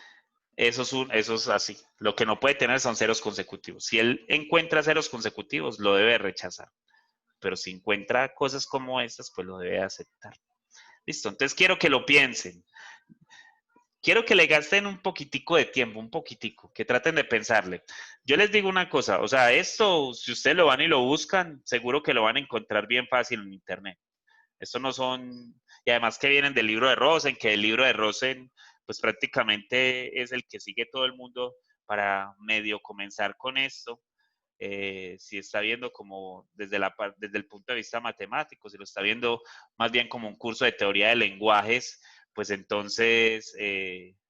esos así. Lo que no puede tener son ceros consecutivos. Si él encuentra ceros consecutivos, lo debe rechazar. Pero si encuentra cosas como estas, pues lo debe aceptar. Listo. Entonces quiero que lo piensen. Quiero que le gasten un poquitico de tiempo, un poquitico, que traten de pensarle. Yo les digo una cosa, o sea, esto, si ustedes lo van y lo buscan, seguro que lo van a encontrar bien fácil en internet. Esto no son, y además que vienen del libro de Rosen, que el libro de Rosen, pues prácticamente es el que sigue todo el mundo para medio comenzar con esto. Si está viendo como desde el punto de vista matemático, si lo está viendo más bien como un curso de teoría de lenguajes, pues entonces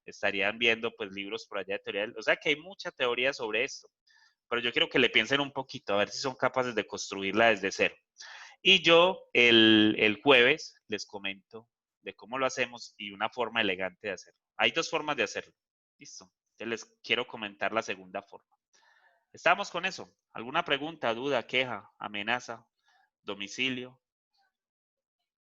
estarían viendo pues libros por allá de teoría, o sea que hay mucha teoría sobre esto, pero yo quiero que le piensen un poquito, a ver si son capaces de construirla desde cero. Y yo el jueves les comento de cómo lo hacemos y una forma elegante de hacerlo. Hay 2 formas de hacerlo. Listo. Entonces les quiero comentar la segunda forma. ¿Estamos con eso? ¿Alguna pregunta, duda, queja, amenaza, domicilio?